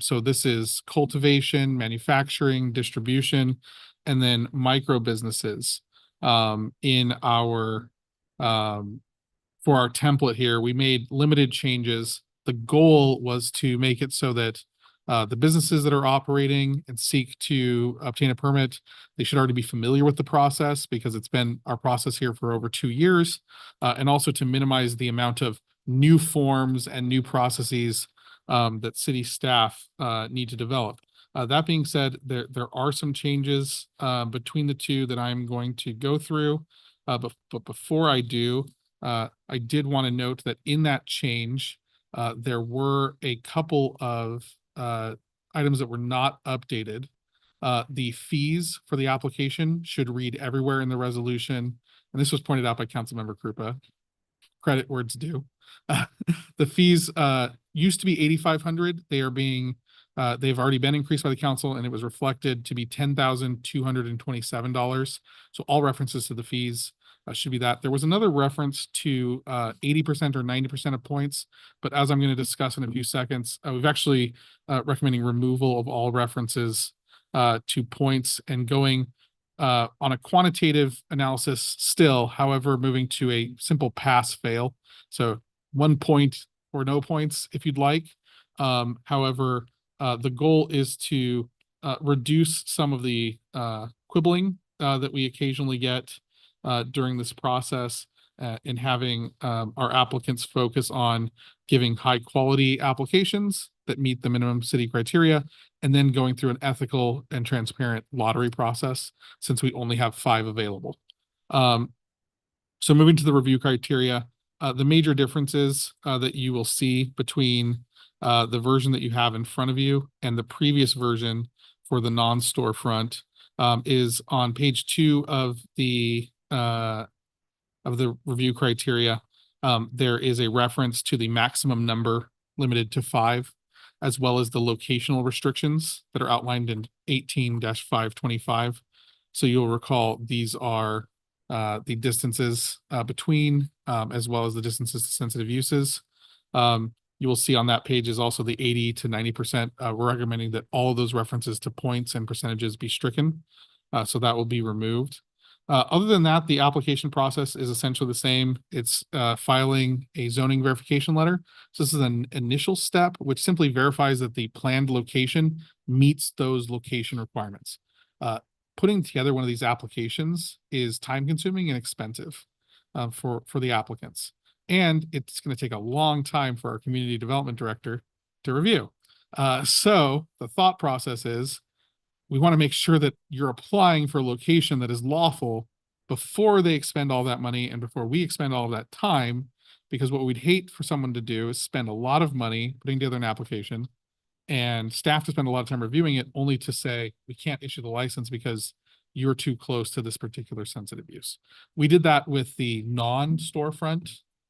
Speaker 5: So this is cultivation, manufacturing, distribution, and then micro businesses. In our for our template here, we made limited changes. The goal was to make it so that the businesses that are operating and seek to obtain a permit, they should already be familiar with the process because it's been our process here for over 2 years. And also to minimize the amount of new forms and new processes that city staff need to develop. That being said, there are some changes between the two that I'm going to go through. But before I do, I did want to note that in that change, there were a couple of items that were not updated. The fees for the application should read everywhere in the resolution. And this was pointed out by Councilmember Krupa. Credit where it's due. The fees used to be $8,500. They've already been increased by the council and it was reflected to be $10,227. So all references to the fees should be that. There was another reference to 80% or 90% of points, but as I'm going to discuss in a few seconds, we've actually recommending removal of all references to points and going on a quantitative analysis still, however, moving to a simple pass-fail. So 1 point or no points if you'd like. However, The goal is to reduce some of the quibbling that we occasionally get during this process, in having our applicants focus on giving high quality applications that meet the minimum city criteria, and then going through an ethical and transparent lottery process, since we only have 5 available. So moving to the review criteria, the major differences that you will see between the version that you have in front of you and the previous version for the non-storefront is on page 2 of the review criteria. There is a reference to the maximum number limited to 5, as well as the locational restrictions that are outlined in 18-525. So you'll recall these are the distances between, as well as the distances to sensitive uses. You will see on that page is also the 80 to 90%. We're recommending that all of those references to points and percentages be stricken. So that will be removed. Other than that, the application process is essentially the same. It's filing a zoning verification letter. So this is an initial step, which simply verifies that the planned location meets those location requirements. Putting together one of these applications is time consuming and expensive for the applicants. And it's going to take a long time for our community development director to review. So the thought process is, we want to make sure that you're applying for a location that is lawful before they expend all that money and before we expend all of that time, because what we'd hate for someone to do is spend a lot of money putting together an application and staff to spend a lot of time reviewing it, only to say, we can't issue the license because you're too close to this particular sensitive use. We did that with the non-storefront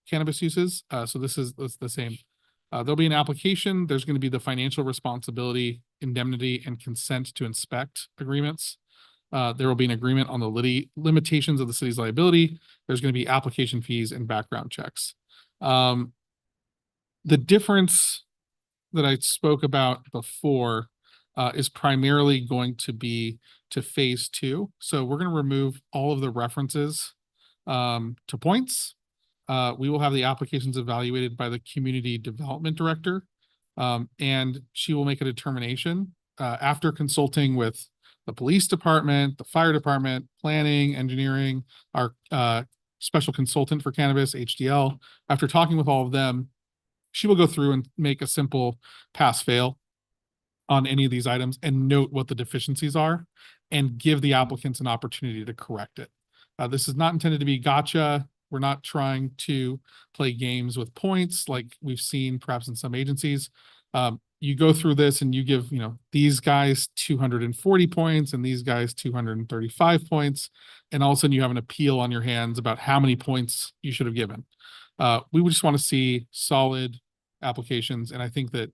Speaker 5: cannabis uses. So this is the same. There'll be an application. There's going to be the financial responsibility, indemnity, and consent to inspect agreements. There will be an agreement on the limitations of the city's liability. There's going to be application fees and background checks. The difference that I spoke about before is primarily going to be to phase 2. So we're going to remove all of the references to points. We will have the applications evaluated by the community development director, and she will make a determination after consulting with the police department, the fire department, planning, engineering, our special consultant for cannabis, HDL. After talking with all of them, she will go through and make a simple pass-fail on any of these items and note what the deficiencies are and give the applicants an opportunity to correct it. This is not intended to be gotcha. We're not trying to play games with points like we've seen perhaps in some agencies. You go through this and you give, these guys 240 points and these guys 235 points. And all of a sudden you have an appeal on your hands about how many points you should have given. We would just want to see solid applications. And I think that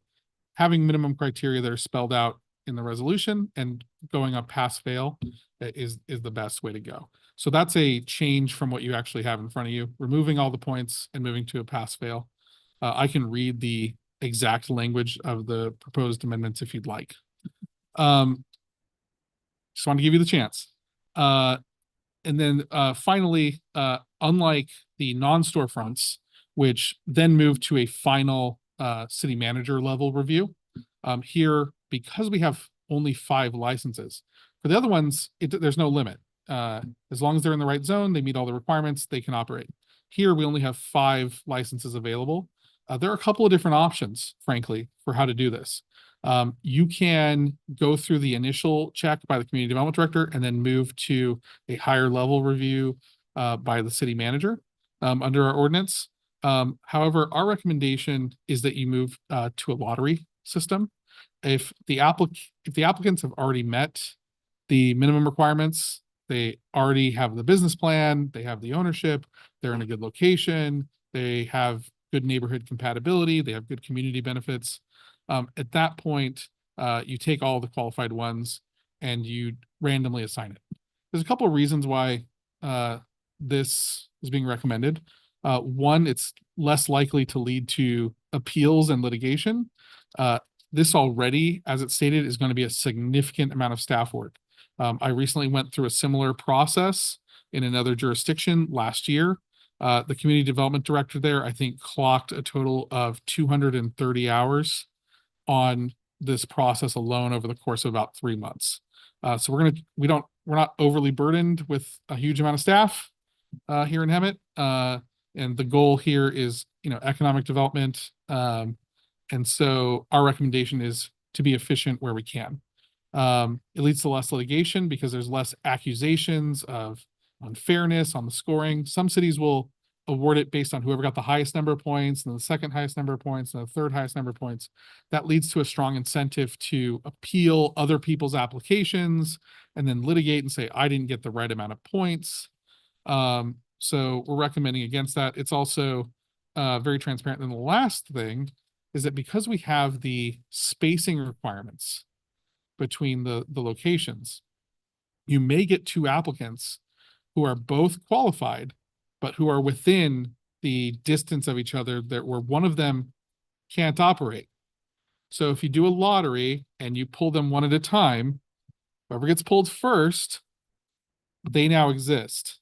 Speaker 5: having minimum criteria that are spelled out in the resolution and going up pass-fail is the best way to go. So that's a change from what you actually have in front of you, removing all the points and moving to a pass-fail. I can read the exact language of the proposed amendments if you'd like. Just want to give you the chance. And then finally, unlike the non-storefronts, which then move to a final city manager level review, here, because we have only 5 licenses, for the other ones, there's no limit. As long as they're in the right zone, they meet all the requirements, they can operate. Here, we only have 5 licenses available. There are a couple of different options, frankly, for how to do this. You can go through the initial check by the community development director and then move to a higher level review by the city manager under our ordinance. However, our recommendation is that you move to a lottery system. If the applicants have already met the minimum requirements, they already have the business plan, they have the ownership, they're in a good location, they have good neighborhood compatibility, they have good community benefits. At that point, you take all the qualified ones and you randomly assign it. There's a couple of reasons why this is being recommended. One, it's less likely to lead to appeals and litigation. This already, as it's stated, is going to be a significant amount of staff work. I recently went through a similar process in another jurisdiction last year. The community development director there, I think, clocked a total of 230 hours on this process alone over the course of about 3 months. So we're not overly burdened with a huge amount of staff here in Hemet. And the goal here is, economic development. And so our recommendation is to be efficient where we can. It leads to less litigation because there's less accusations of unfairness on the scoring. Some cities will award it based on whoever got the highest number of points, and the second highest number of points, and the third highest number of points. That leads to a strong incentive to appeal other people's applications and then litigate and say, I didn't get the right amount of points. So we're recommending against that. It's also very transparent. And the last thing is that because we have the spacing requirements between the locations, you may get 2 applicants who are both qualified, but who are within the distance of each other that where one of them can't operate. So if you do a lottery and you pull them one at a time, whoever gets pulled first, they now exist.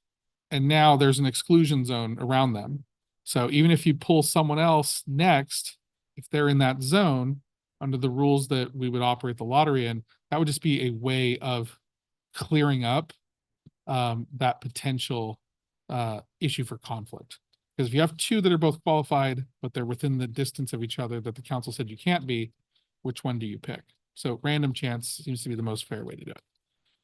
Speaker 5: And now there's an exclusion zone around them. So even if you pull someone else next, if they're in that zone, under the rules that we would operate the lottery in, that would just be a way of clearing up that potential issue for conflict. Because if you have 2 that are both qualified, but they're within the distance of each other that the council said you can't be, which one do you pick? So random chance seems to be the most fair way to do it.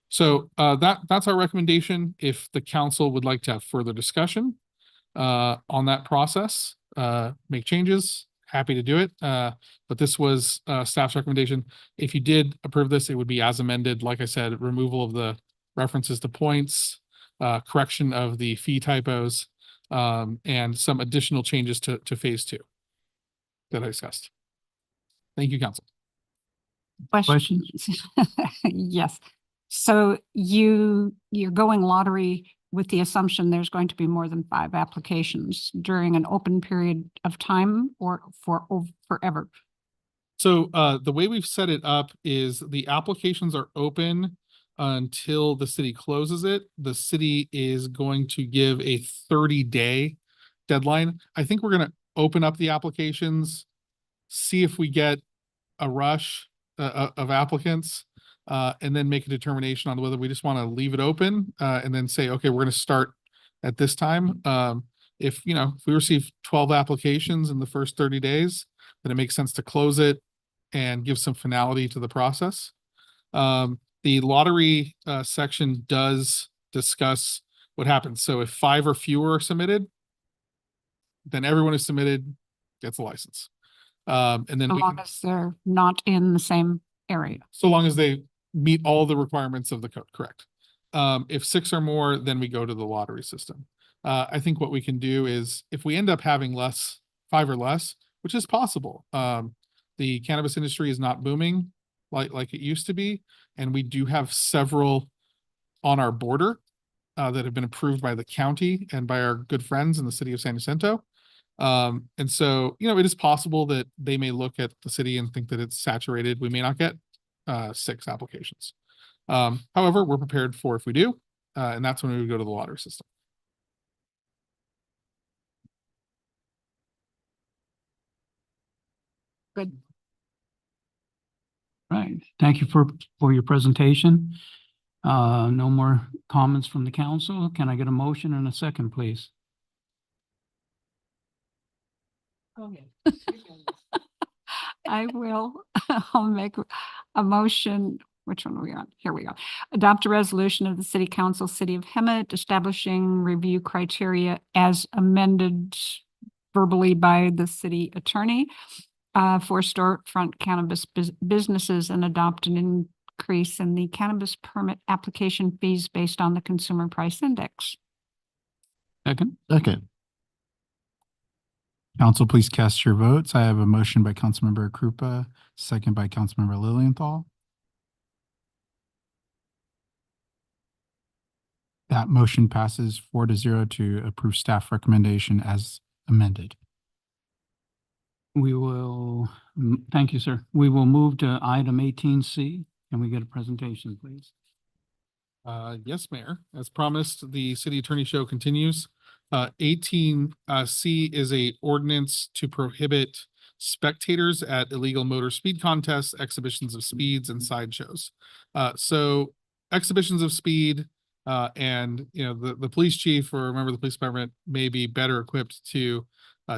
Speaker 5: So that's our recommendation. If the council would like to have further discussion on that process, make changes, happy to do it. But this was staff's recommendation. If you did approve this, it would be as amended. Like I said, removal of the references to points, correction of the fee typos, and some additional changes to phase 2 that I discussed. Thank you, council.
Speaker 15: Questions? Yes. So you're going lottery with the assumption there's going to be more than 5 applications during an open period of time or forever?
Speaker 5: So the way we've set it up is the applications are open until the city closes it. The city is going to give a 30-day deadline. I think we're going to open up the applications, see if we get a rush of applicants, and then make a determination on whether we just want to leave it open and then say, okay, we're going to start at this time. If we receive 12 applications in the first 30 days, then it makes sense to close it and give some finality to the process. The lottery section does discuss what happens. So if 5 or fewer are submitted, then everyone who submitted gets a license. And then
Speaker 15: As long as they're not in the same area.
Speaker 5: so long as they meet all the requirements of the code, correct. If 6 or more, then we go to the lottery system. I think what we can do is if we end up having 5 or less, which is possible. The cannabis industry is not booming like it used to be. And we do have several on our border that have been approved by the county and by our good friends in the city of San Jacinto. And so, it is possible that they may look at the city and think that it's saturated. We may not get 6 applications. However, we're prepared for if we do, and that's when we would go to the lottery system.
Speaker 15: Good.
Speaker 2: Right. Thank you for your presentation. No more comments from the council. Can I get a motion and a second, please?
Speaker 15: Okay. I will. I'll make a motion. Which one are we on? Here we go. Adopt a resolution of the City Council, City of Hemet, establishing review criteria as amended verbally by the city attorney for storefront cannabis businesses and adopt an increase in the cannabis permit application fees based on the consumer price index.
Speaker 2: Second.
Speaker 4: Second.
Speaker 3: Council, please cast your votes. I have a motion by Councilmember Krupa, second by Councilmember Lilienthal. That motion passes 4-0 to approve staff recommendation as amended.
Speaker 2: We will, thank you, sir. We will move to item 18C. Can we get a presentation, please?
Speaker 5: Yes, Mayor. As promised, the city attorney show continues. 18C is a ordinance to prohibit spectators at illegal motor speed contests, exhibitions of speeds, and sideshows. So exhibitions of speed, and the police chief or a member of the police department may be better equipped to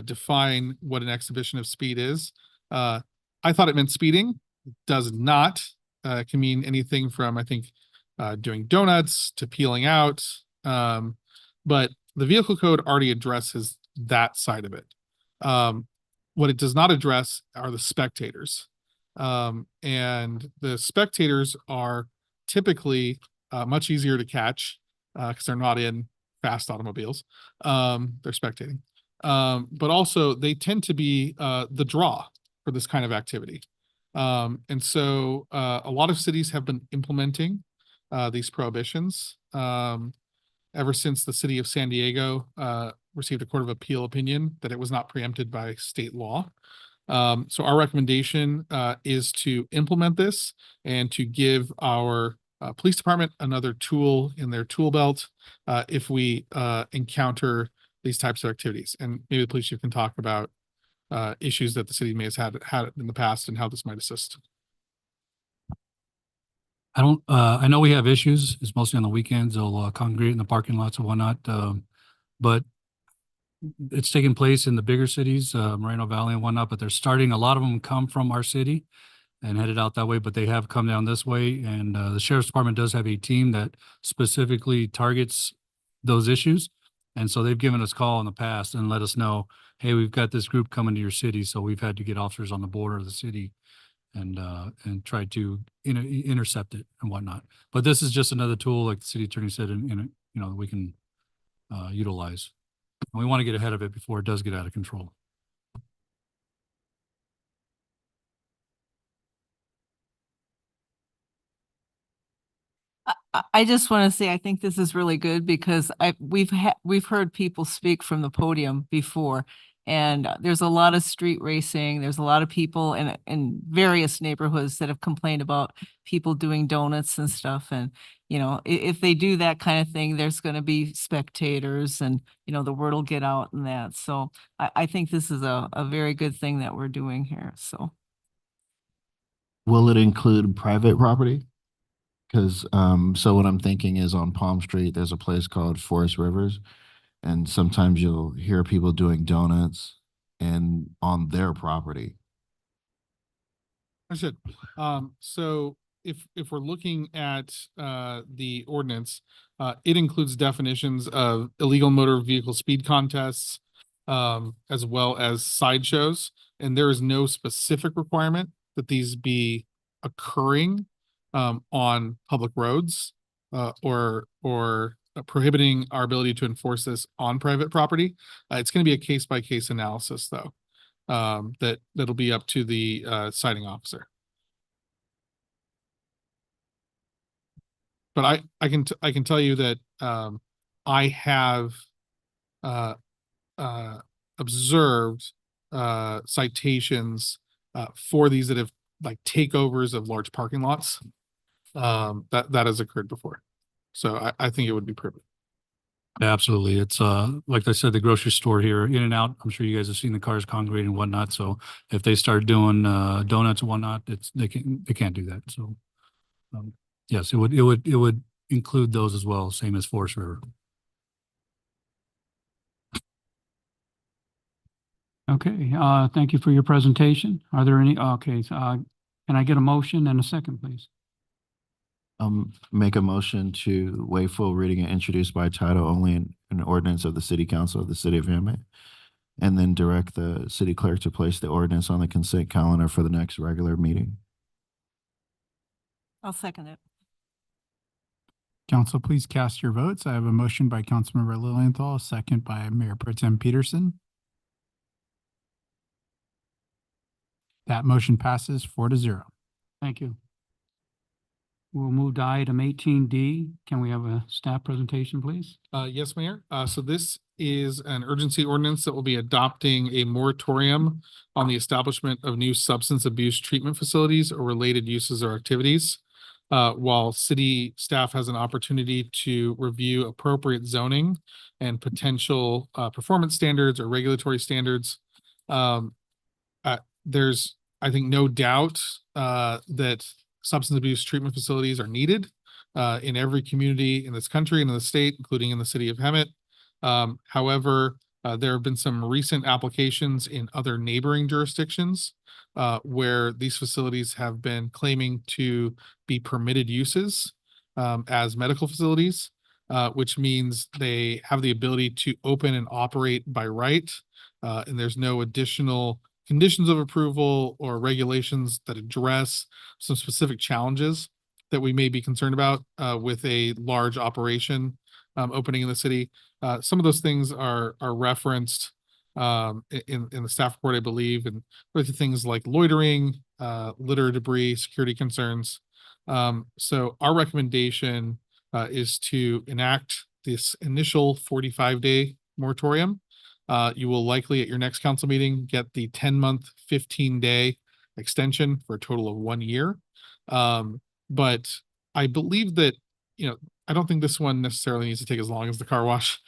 Speaker 5: define what an exhibition of speed is. I thought it meant speeding. It does not. It can mean anything from, I think, doing donuts to peeling out. But the vehicle code already addresses that side of it. What it does not address are the spectators. And the spectators are typically much easier to catch because they're not in fast automobiles. They're spectating. But also they tend to be the draw for this kind of activity. And so a lot of cities have been implementing these prohibitions ever since the city of San Diego received a Court of Appeal opinion that it was not preempted by state law. So our recommendation is to implement this and to give our police department another tool in their tool belt if we encounter these types of activities. And maybe the police chief can talk about issues that the city may have had in the past and how this might assist.
Speaker 18: I know we have issues. It's mostly on the weekends. They'll congregate in the parking lots and whatnot. But it's taking place in the bigger cities, Moreno Valley and whatnot, but they're starting, a lot of them come from our city and headed out that way, but they have come down this way. And the sheriff's department does have a team that specifically targets those issues. And so they've given us call in the past and let us know, hey, we've got this group coming to your city. So we've had to get officers on the border of the city and try to intercept it and whatnot. But this is just another tool, like the city attorney said, that we can utilize. And we want to get ahead of it before it does get out of control.
Speaker 1: I just want to say, I think this is really good because we've heard people speak from the podium before, and there's a lot of street racing. There's a lot of people in various neighborhoods that have complained about people doing donuts and stuff. And, if they do that kind of thing, there's going to be spectators and, the word will get out and that. So I think this is a very good thing that we're doing here. So.
Speaker 4: Will it include private property? Because so what I'm thinking is on Palm Street, there's a place called Forest Rivers, and sometimes you'll hear people doing donuts and on their property.
Speaker 5: I should. So if we're looking at the ordinance, it includes definitions of illegal motor vehicle speed contests, as well as sideshows, and there is no specific requirement that these be occurring on public roads or prohibiting our ability to enforce this on private property. It's going to be a case-by-case analysis, though, that'll be up to the citing officer. But I can tell you that I have observed citations for these that have like takeovers of large parking lots. That has occurred before. So I think it would be perfect.
Speaker 18: Absolutely. It's like I said, the grocery store here, in and out. I'm sure you guys have seen the cars congregating and whatnot. So if they start doing donuts and whatnot, they can't do that. So yes, it would include those as well, same as Forest River.
Speaker 2: Okay, thank you for your presentation. Are there any, okay, can I get a motion and a second, please?
Speaker 4: Make a motion to waive full reading and introduce by title only an ordinance of the City Council of the City of Hemet, and then direct the city clerk to place the ordinance on the consent calendar for the next regular meeting.
Speaker 1: I'll second it.
Speaker 3: Council, please cast your votes. I have a motion by Councilmember Lilienthal, a second by Mayor Pro Tem Peterson. That motion passes 4-0.
Speaker 2: Thank you. We'll move to item 18D. Can we have a staff presentation, please?
Speaker 5: Yes, Mayor. So this is an urgency ordinance that will be adopting a moratorium on the establishment of new substance abuse treatment facilities or related uses or activities, while city staff has an opportunity to review appropriate zoning and potential performance standards or regulatory standards. there's, I think, no doubt that substance abuse treatment facilities are needed in every community in this country and in the state, including in the city of Hemet. However, there have been some recent applications in other neighboring jurisdictions where these facilities have been claiming to be permitted uses as medical facilities, which means they have the ability to open and operate by right. And there's no additional conditions of approval or regulations that address some specific challenges that we may be concerned about with a large operation opening in the city. Some of those things are referenced in the staff report, I believe, and with things like loitering, litter, debris, security concerns. So our recommendation is to enact this initial 45-day moratorium. You will likely at your next council meeting get the 10-month, 15-day extension for a total of 1 year. But I believe that, I don't think this one necessarily needs to take as long as the car wash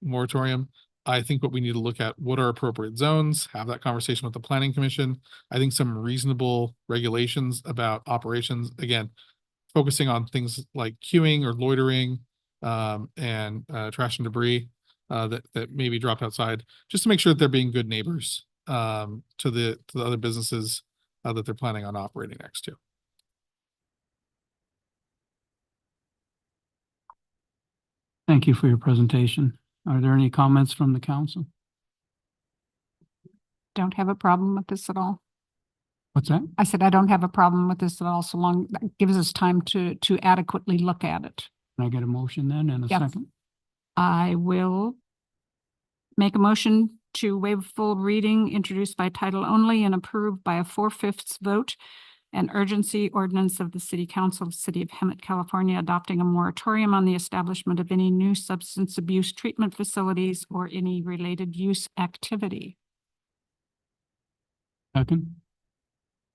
Speaker 5: moratorium. I think what we need to look at, what are appropriate zones, have that conversation with the planning commission. I think some reasonable regulations about operations, again, focusing on things like queuing or loitering and trash and debris that may be dropped outside, just to make sure that they're being good neighbors to the other businesses that they're planning on operating next to.
Speaker 2: Thank you for your presentation. Are there any comments from the council?
Speaker 15: Don't have a problem with this at all.
Speaker 2: What's that?
Speaker 15: I said, I don't have a problem with this at all, so long that gives us time to adequately look at it.
Speaker 2: Can I get a motion then and a
Speaker 15: Yes.
Speaker 2: second?
Speaker 15: I will make a motion to waive full reading, introduced by title only and approved by a 4/5 vote, an urgency ordinance of the City Council of the City of Hemet, California, adopting a moratorium on the establishment of any new substance abuse treatment facilities or any related use activity.
Speaker 2: Second,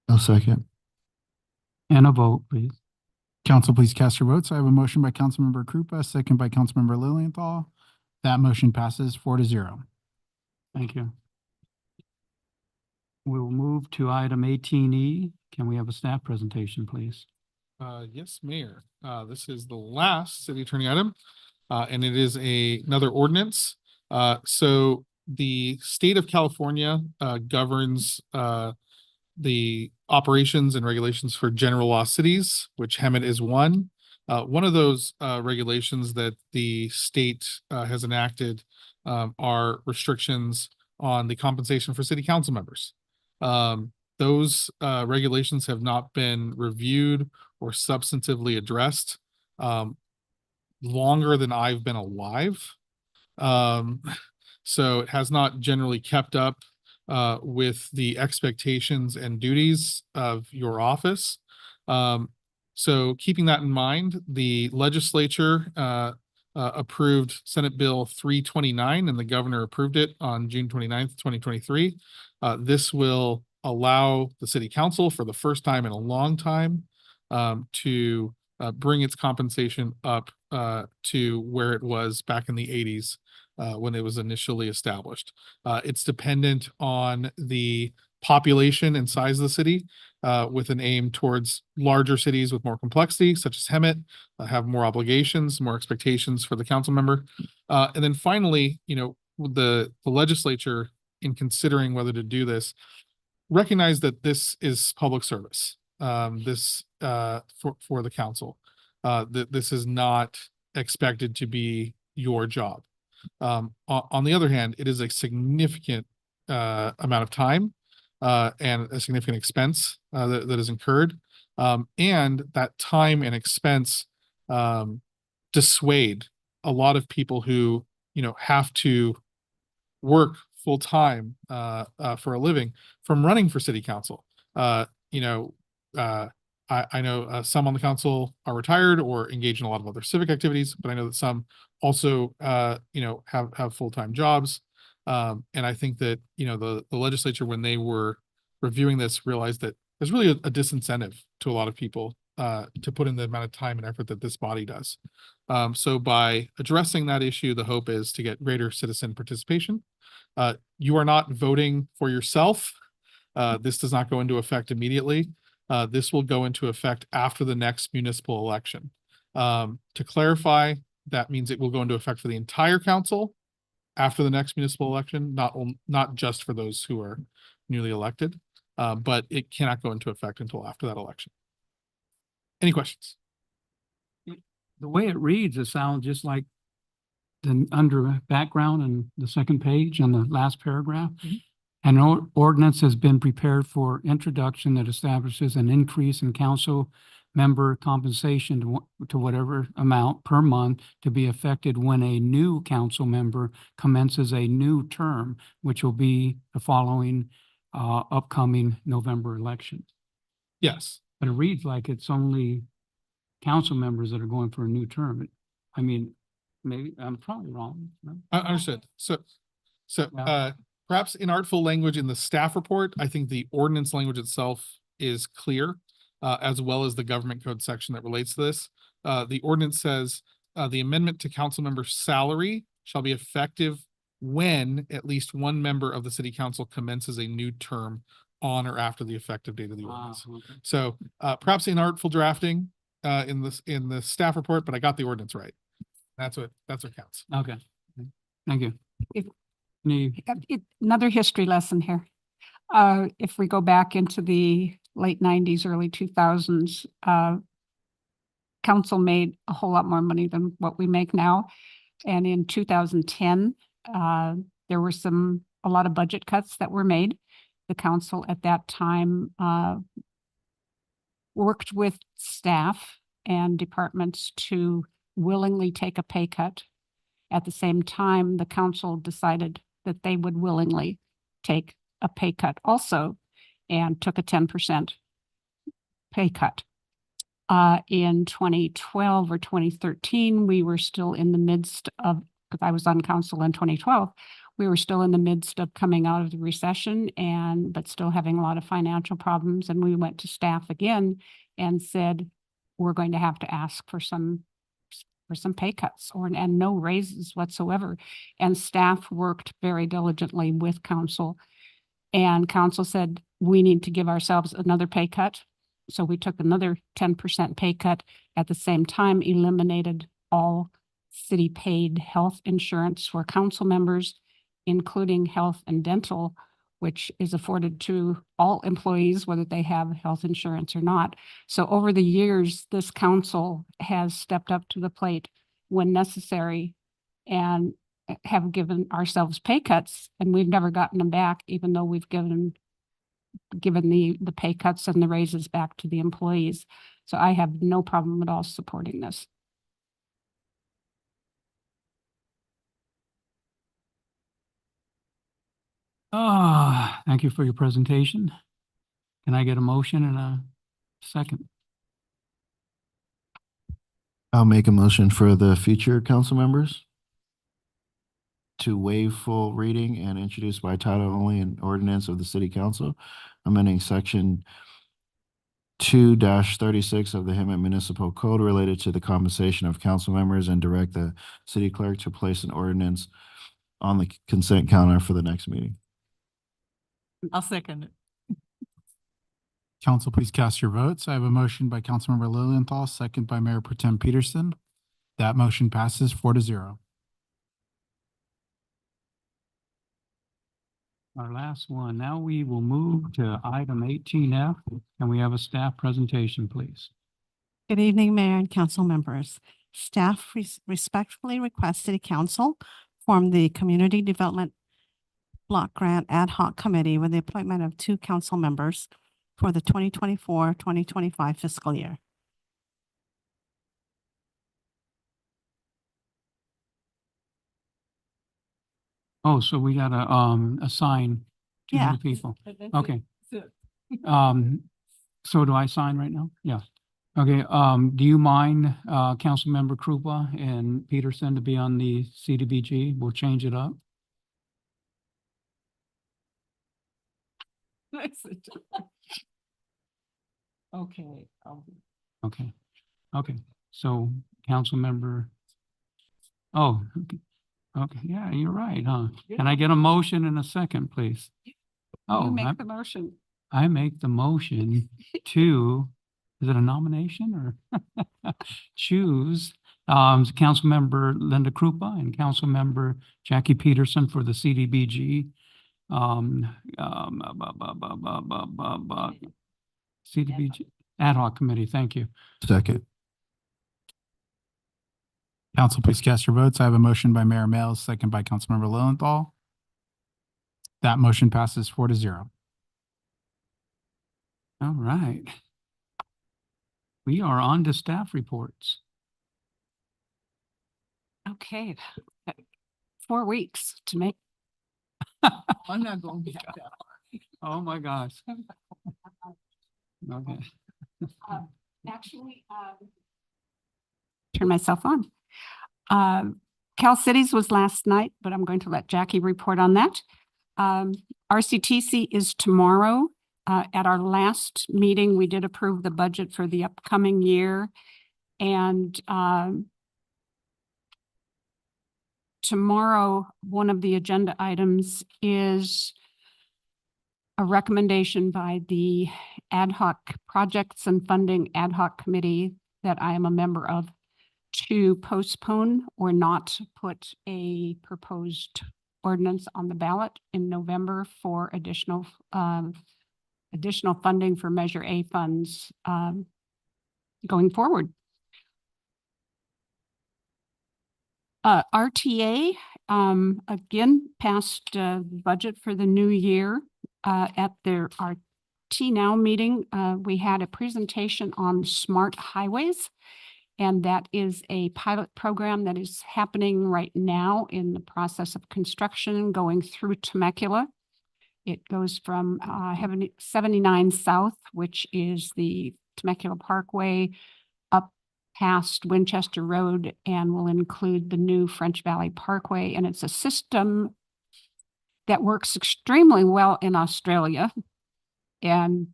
Speaker 4: No second.
Speaker 2: and a vote, please.
Speaker 3: Council, please cast your votes. I have a motion by Councilmember Krupa, second by Councilmember Lilienthal. That motion passes 4-0.
Speaker 2: Thank you. We'll move to item 18E. Can we have a staff presentation, please?
Speaker 5: Yes, Mayor. This is the last city attorney item, and it is another ordinance. So the state of California governs the operations and regulations for general law cities, which Hemet is one. One of those regulations that the state has enacted are restrictions on the compensation for city council members. Those regulations have not been reviewed or substantively addressed longer than I've been alive. So it has not generally kept up with the expectations and duties of your office. So keeping that in mind, the legislature approved Senate Bill 329 and the governor approved it on June 29th, 2023. This will allow the city council for the first time in a long time to bring its compensation up to where it was back in the 80s when it was initially established. It's dependent on the population and size of the city with an aim towards larger cities with more complexity, such as Hemet, have more obligations, more expectations for the council member. And then finally, the legislature, in considering whether to do this, recognize that this is public service. This for the council. This is not expected to be your job. On the other hand, it is a significant amount of time and a significant expense that is incurred. And that time and expense dissuade a lot of people who, have to work full time for a living from running for city council. I know some on the council are retired or engaged in a lot of other civic activities, but I know that some also, have full-time jobs. And I think that, the legislature, when they were reviewing this, realized that there's really a disincentive to a lot of people to put in the amount of time and effort that this body does. So by addressing that issue, the hope is to get greater citizen participation. You are not voting for yourself. This does not go into effect immediately. This will go into effect after the next municipal election. To clarify, that means it will go into effect for the entire council after the next municipal election, not just for those who are newly elected, but it cannot go into effect until after that election. Any questions?
Speaker 2: The way it reads, it sounds just like the under background and the second page on the last paragraph. An ordinance has been prepared for introduction that establishes an increase in council member compensation to whatever amount per month to be affected when a new council member commences a new term, which will be the following upcoming November election.
Speaker 5: Yes.
Speaker 2: But it reads like it's only council members that are going for a new term. I mean, maybe I'm probably wrong. No?
Speaker 5: Understood. Perhaps in artful language in the staff report, I think the ordinance language itself is clear, as well as the government code section that relates to this. The ordinance says, the amendment to council member salary shall be effective when at least one member of the city council commences a new term on or after the effective date of the ordinance.
Speaker 2: Okay.
Speaker 5: So perhaps in artful drafting in the staff report, but I got the ordinance right. That's what counts.
Speaker 2: Okay. Thank you.
Speaker 15: If-
Speaker 2: Any-
Speaker 15: Another history lesson here. If we go back into the late 90s, early 2000s, council made a whole lot more money than what we make now. And in 2010, there were a lot of budget cuts that were made. The council at that time worked with staff and departments to willingly take a pay cut. At the same time, the council decided that they would willingly take a pay cut also and took a 10% pay cut. In 2012 or 2013, we were still in the midst of, because I was on council in 2012, we were still in the midst of coming out of the recession but still having a lot of financial problems. And we went to staff again and said, we're going to have to ask for some pay cuts and no raises whatsoever. And staff worked very diligently with council. And council said, we need to give ourselves another pay cut. So we took another 10% pay cut, at the same time eliminated all city paid health insurance for council members, including health and dental, which is afforded to all employees, whether they have health insurance or not. So over the years, this council has stepped up to the plate when necessary and have given ourselves pay cuts, and we've never gotten them back, even though we've given the pay cuts and the raises back to the employees. So I have no problem at all supporting this.
Speaker 2: Thank you for your presentation. Can I get a motion and a second?
Speaker 4: I'll make a motion for the future council members to waive full reading and introduce by title only an ordinance of the city council, amending section 2-36 of the Hemet Municipal Code related to the compensation of council members, and direct the city clerk to place an ordinance on the consent counter for the next meeting.
Speaker 1: I'll second it.
Speaker 3: Council, please cast your votes. I have a motion by Councilmember Lilienthal, second by Mayor Pro Tem Peterson. That motion passes 4-0.
Speaker 2: Our last one. Now we will move to item 18F. Can we have a staff presentation, please?
Speaker 19: Good evening, Mayor and council members. Staff respectfully request City Council form the Community Development Block Grant Ad Hoc Committee with the appointment of 2 council members for the 2024-2025 fiscal year.
Speaker 2: Oh, so we gotta assign 2
Speaker 19: Yeah.
Speaker 2: new people.
Speaker 1: That's it.
Speaker 2: Okay.
Speaker 1: That's
Speaker 2: So do I sign right now? Yeah. Okay, do you mind, Councilmember Krupa and Peterson to be on the CDBG? We'll change it up.
Speaker 1: Okay.
Speaker 2: Okay, okay, so Councilmember. Oh, okay, yeah, you're right, huh? Can I get a motion in a second, please?
Speaker 15: You
Speaker 2: Oh,
Speaker 15: make the motion.
Speaker 2: I make the motion to, is it a nomination or choose Councilmember Linda Krupa and Councilmember Jackie Peterson for the CDBG CDBG Ad hoc Committee. Thank you.
Speaker 4: Second.
Speaker 3: Council, please cast your votes. I have a motion by Mayor Mills, second by Councilmember Lowenthal. That motion passes 4-0.
Speaker 2: All right. We are on to staff reports.
Speaker 15: Okay. 4 weeks to make.
Speaker 1: I'm not going back that far.
Speaker 2: Oh, my gosh. Okay.
Speaker 15: Actually, turn myself on. Cal Cities was last night, but I'm going to let Jackie report on that. RCTC is tomorrow. At our last meeting, we did approve the budget for the upcoming year. And tomorrow, one of the agenda items is a recommendation by the ad hoc projects and funding ad hoc committee that I am a member of to postpone or not put a proposed ordinance on the ballot in November for additional funding for Measure A funds going forward. RTA again passed budget for the new year. At their RT Now meeting, we had a presentation on smart highways, and that is a pilot program that is happening right now in the process of construction going through Temecula. It goes from 79 South, which is the Temecula Parkway, up past Winchester Road, and will include the new French Valley Parkway. And it's a system that works extremely well in Australia. And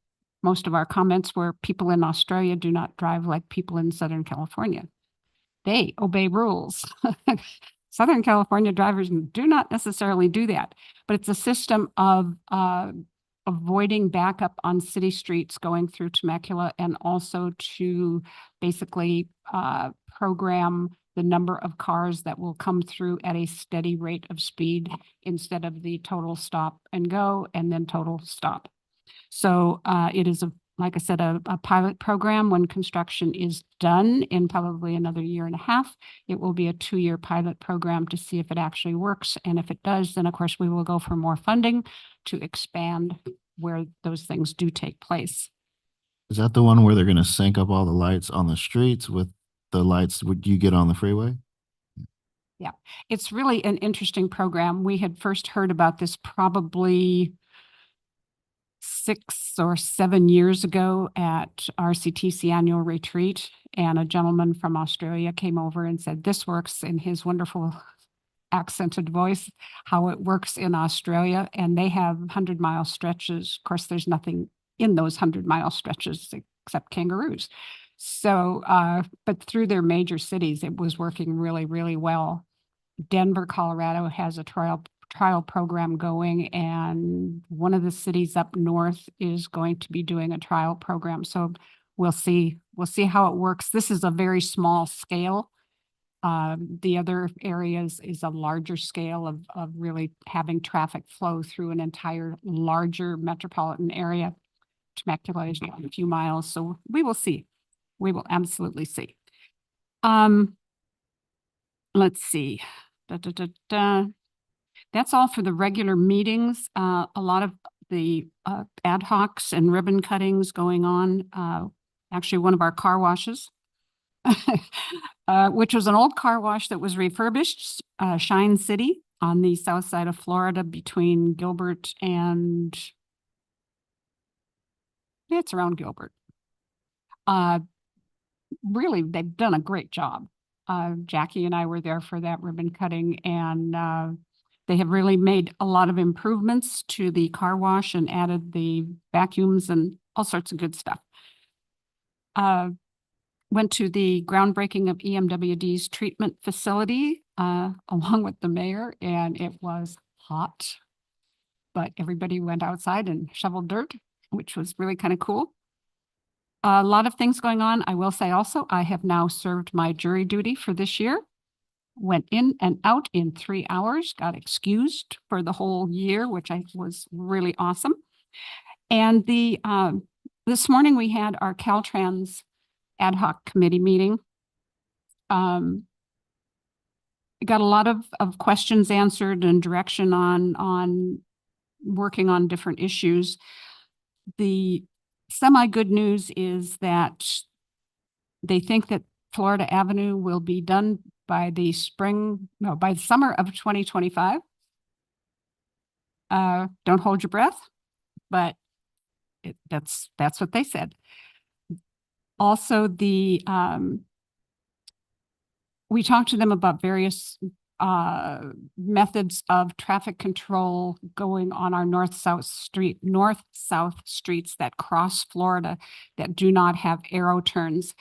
Speaker 15: most of our comments were people in Australia do not drive like people in Southern California. They obey rules. Southern California drivers do not necessarily do that, but it's a system of avoiding backup on city streets going through Temecula, and also to basically program the number of cars that will come through at a steady rate of speed instead of the total stop and go and then total stop. So it is, like I said, a pilot program. When construction is done in probably another year and a half, it will be a 2-year pilot program to see if it actually works. And if it does, then of course we will go for more funding to expand where those things do take place.
Speaker 4: Is that the one where they're going to sync up all the lights on the streets with the lights would you get on the freeway?
Speaker 15: Yeah, it's really an interesting program. We had first heard about this probably 6 or 7 years ago at RCTC annual retreat, and a gentleman from Australia came over and said this works, in his wonderful accented voice, how it works in Australia. And they have 100-mile stretches. Of course, there's nothing in those 100-mile stretches except kangaroos. So, but through their major cities, it was working really, really well. Denver, Colorado has a trial program going, and one of the cities up north is going to be doing a trial program. So we'll see how it works. This is a very small scale. The other areas is a larger scale of really having traffic flow through an entire larger metropolitan area. Temecula is a few miles, so we will see. We will absolutely see. Let's see. That's all for the regular meetings. A lot of the ad hocs and ribbon cuttings going on. Actually, one of our car washes, which was an old car wash that was refurbished, Shine City on the south side of Florida between Gilbert and, it's around Gilbert. Really, they've done a great job. Jackie and I were there for that ribbon cutting, and they have really made a lot of improvements to the car wash and added the vacuums and all sorts of good stuff. Went to the groundbreaking of EMWD's treatment facility along with the mayor, and it was hot, but everybody went outside and shoveled dirt which was really kind of cool. A lot of things going on. I will say also, I have now served my jury duty for this year. Went in and out in 3 hours, got excused for the whole year, which I was really awesome. And this morning we had our Caltrans ad hoc committee meeting. Got a lot of questions answered and direction on working on different issues. The semi-good news is that they think that Florida Avenue will be done by the summer of 2025. Don't hold your breath, but that's what they said. Also, we talked to them about various methods of traffic control going on our north-south streets that cross Florida that do not have arrow turns.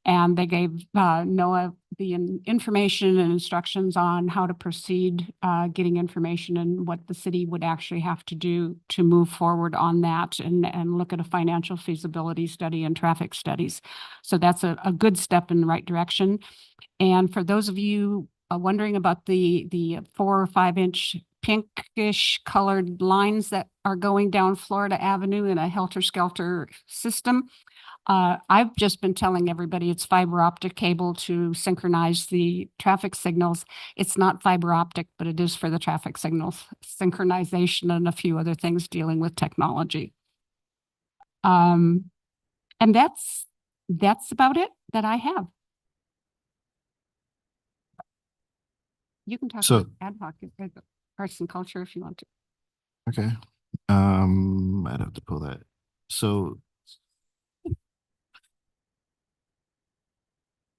Speaker 15: And they gave NOAA the information and instructions on how to proceed, getting information and what the city would actually have to do to move forward on that and look at a financial feasibility study and traffic studies. So that's a good step in the right direction. And for those of you wondering about the 4 or 5 inch pinkish colored lines that are going down Florida Avenue in a helter-skelter system, I've just been telling everybody it's fiber optic cable to synchronize the traffic signals. It's not fiber optic, but it is for the traffic signals, synchronization and a few other things dealing with technology. And that's about it that I have. You can talk about ad hoc, arts and culture if you want to.
Speaker 4: Okay. I'd have to pull that. So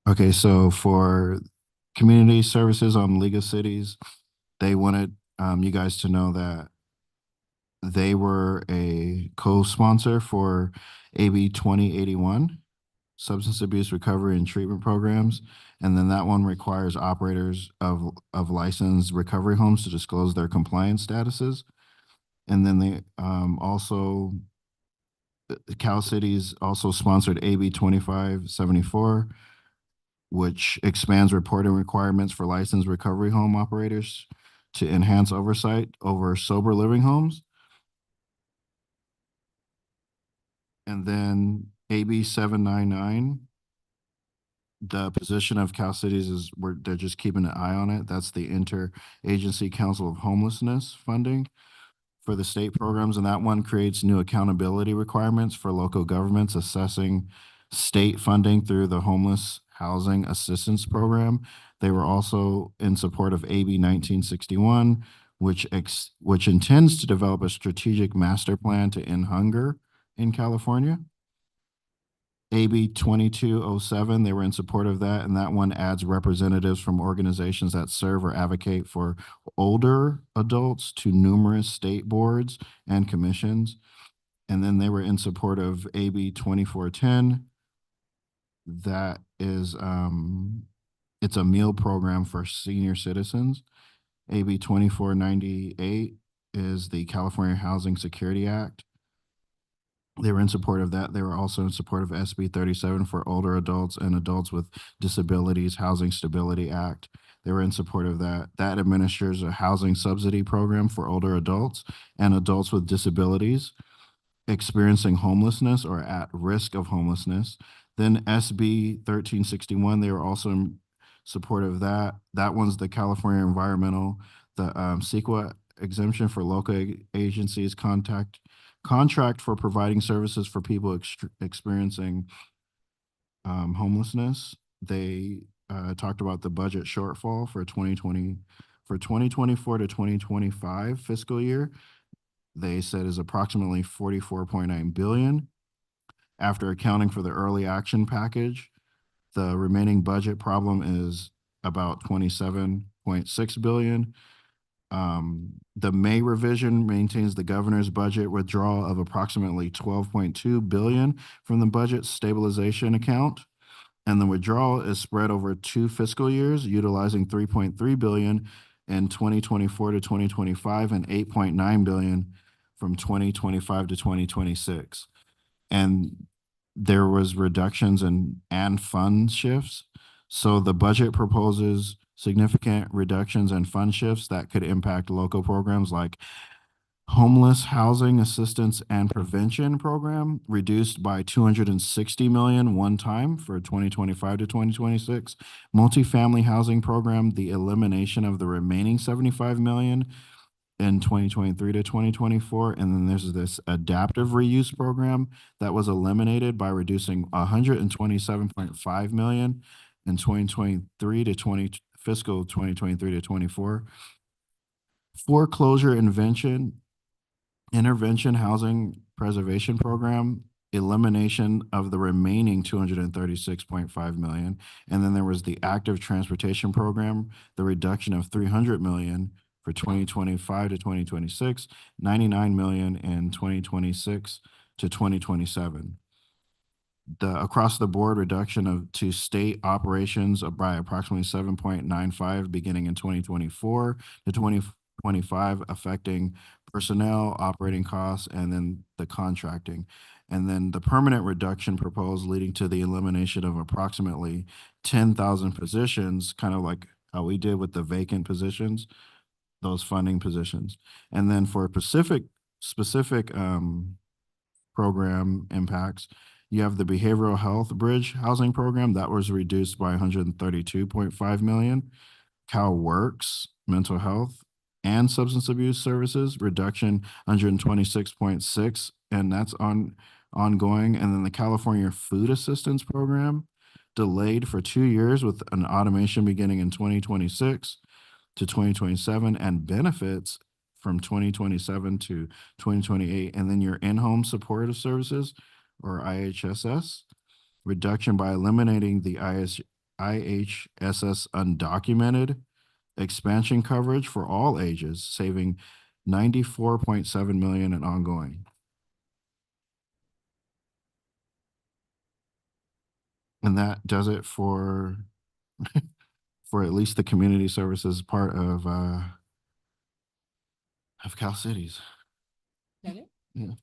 Speaker 4: okay, so for community services on League of Cities, they wanted you guys to know that they were a co-sponsor for AB 2081, Substance Abuse Recovery and Treatment Programs. And then that one requires operators of licensed recovery homes to disclose their compliance statuses. And then they also, Cal Cities also sponsored AB 2574, which expands reporting requirements for licensed recovery home operators to enhance oversight over sober living homes. And then AB 799, the position of Cal Cities is they're just keeping an eye on it. That's the Interagency Council of Homelessness funding for the state programs. And that one creates new accountability requirements for local governments assessing state funding through the Homeless Housing Assistance Program. They were also in support of AB 1961, which intends to develop a strategic master plan to end hunger in California. AB 2207, they were in support of that, and that one adds representatives from organizations that serve or advocate for older adults to numerous state boards and commissions. And then they were in support of AB 2410. That is, it's a meal program for senior citizens. AB 2498 is the California Housing Security Act. They were in support of that. They were also in support of SB 37 for older adults and adults with disabilities, Housing Stability Act. They were in support of that. That administers a housing subsidy program for older adults and adults with disabilities experiencing homelessness or at risk of homelessness. Then SB 1361, they were also in support of that. That one's the California Environmental, the CEQA exemption for local agencies contract for providing services for people experiencing homelessness. They talked about the budget shortfall for 2024 to 2025 fiscal year. They said is approximately 44.9 billion. After accounting for the early action package, the remaining budget problem is about 27.6 billion. The May revision maintains the governor's budget withdrawal of approximately 12.2 billion from the budget stabilization account. And the withdrawal is spread over 2 fiscal years, utilizing 3.3 billion in 2024 to 2025 and 8.9 billion from 2025 to 2026. And there was reductions and fund shifts. So the budget proposes significant reductions and fund shifts that could impact local programs like homeless housing assistance and prevention program, reduced by 260 million one time for 2025 to 2026. Multifamily housing program, the elimination of the remaining 75 million in 2023 to 2024. And then there's this adaptive reuse program that was eliminated by reducing 127.5 million in 2023 to fiscal 2023 to 24. Foreclosure intervention housing preservation program, elimination of the remaining 236.5 million. And then there was the active transportation program, the reduction of 300 million for 2025 to 2026, 99 million in 2026 to 2027. The across the board reduction to state operations by approximately 7.95 beginning in 2024 to 2025, affecting personnel, operating costs, and then the contracting. And then the permanent reduction proposed leading to the elimination of approximately 10,000 positions, kind of like how we did with the vacant positions, those funding positions. And then for specific program impacts, you have the behavioral health bridge housing program that was reduced by 132.5 million. CalWorks mental health and substance abuse services reduction 126.6, and that's ongoing. And then the California Food Assistance Program delayed for 2 years with an automation beginning in 2026 to 2027, and benefits from 2027 to 2028. And then your in-home supportive services, or IHSS, reduction by eliminating the IHSS undocumented expansion coverage for all ages, saving 94.7 million in ongoing. And that does it for for at least the community services part of Cal Cities.
Speaker 1: That it?
Speaker 4: Yeah.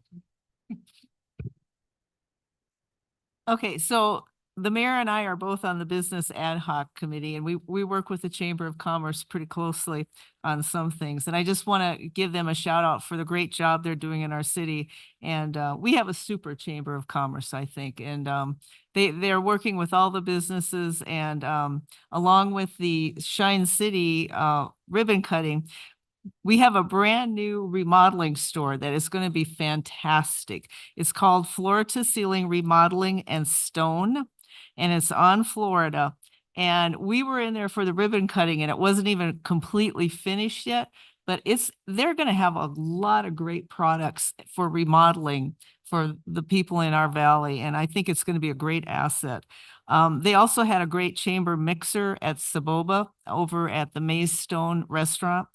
Speaker 1: Okay, so the mayor and I are both on the business ad hoc committee, and we work with the Chamber of Commerce pretty closely on some things. And I just want to give them a shout out for the great job they're doing in our city. And we have a super Chamber of Commerce, I think. And they're working with all the businesses, and along with the Shine City ribbon cutting, we have a brand new remodeling store that is going to be fantastic. It's called Floor to Ceiling Remodeling and Stone, and it's on Florida. And we were in there for the ribbon cutting, and it wasn't even completely finished yet, but they're going to have a lot of great products for remodeling for the people in our valley. And I think it's going to be a great asset. They also had a great chamber mixer at Saboba over at the Maze Stone restaurant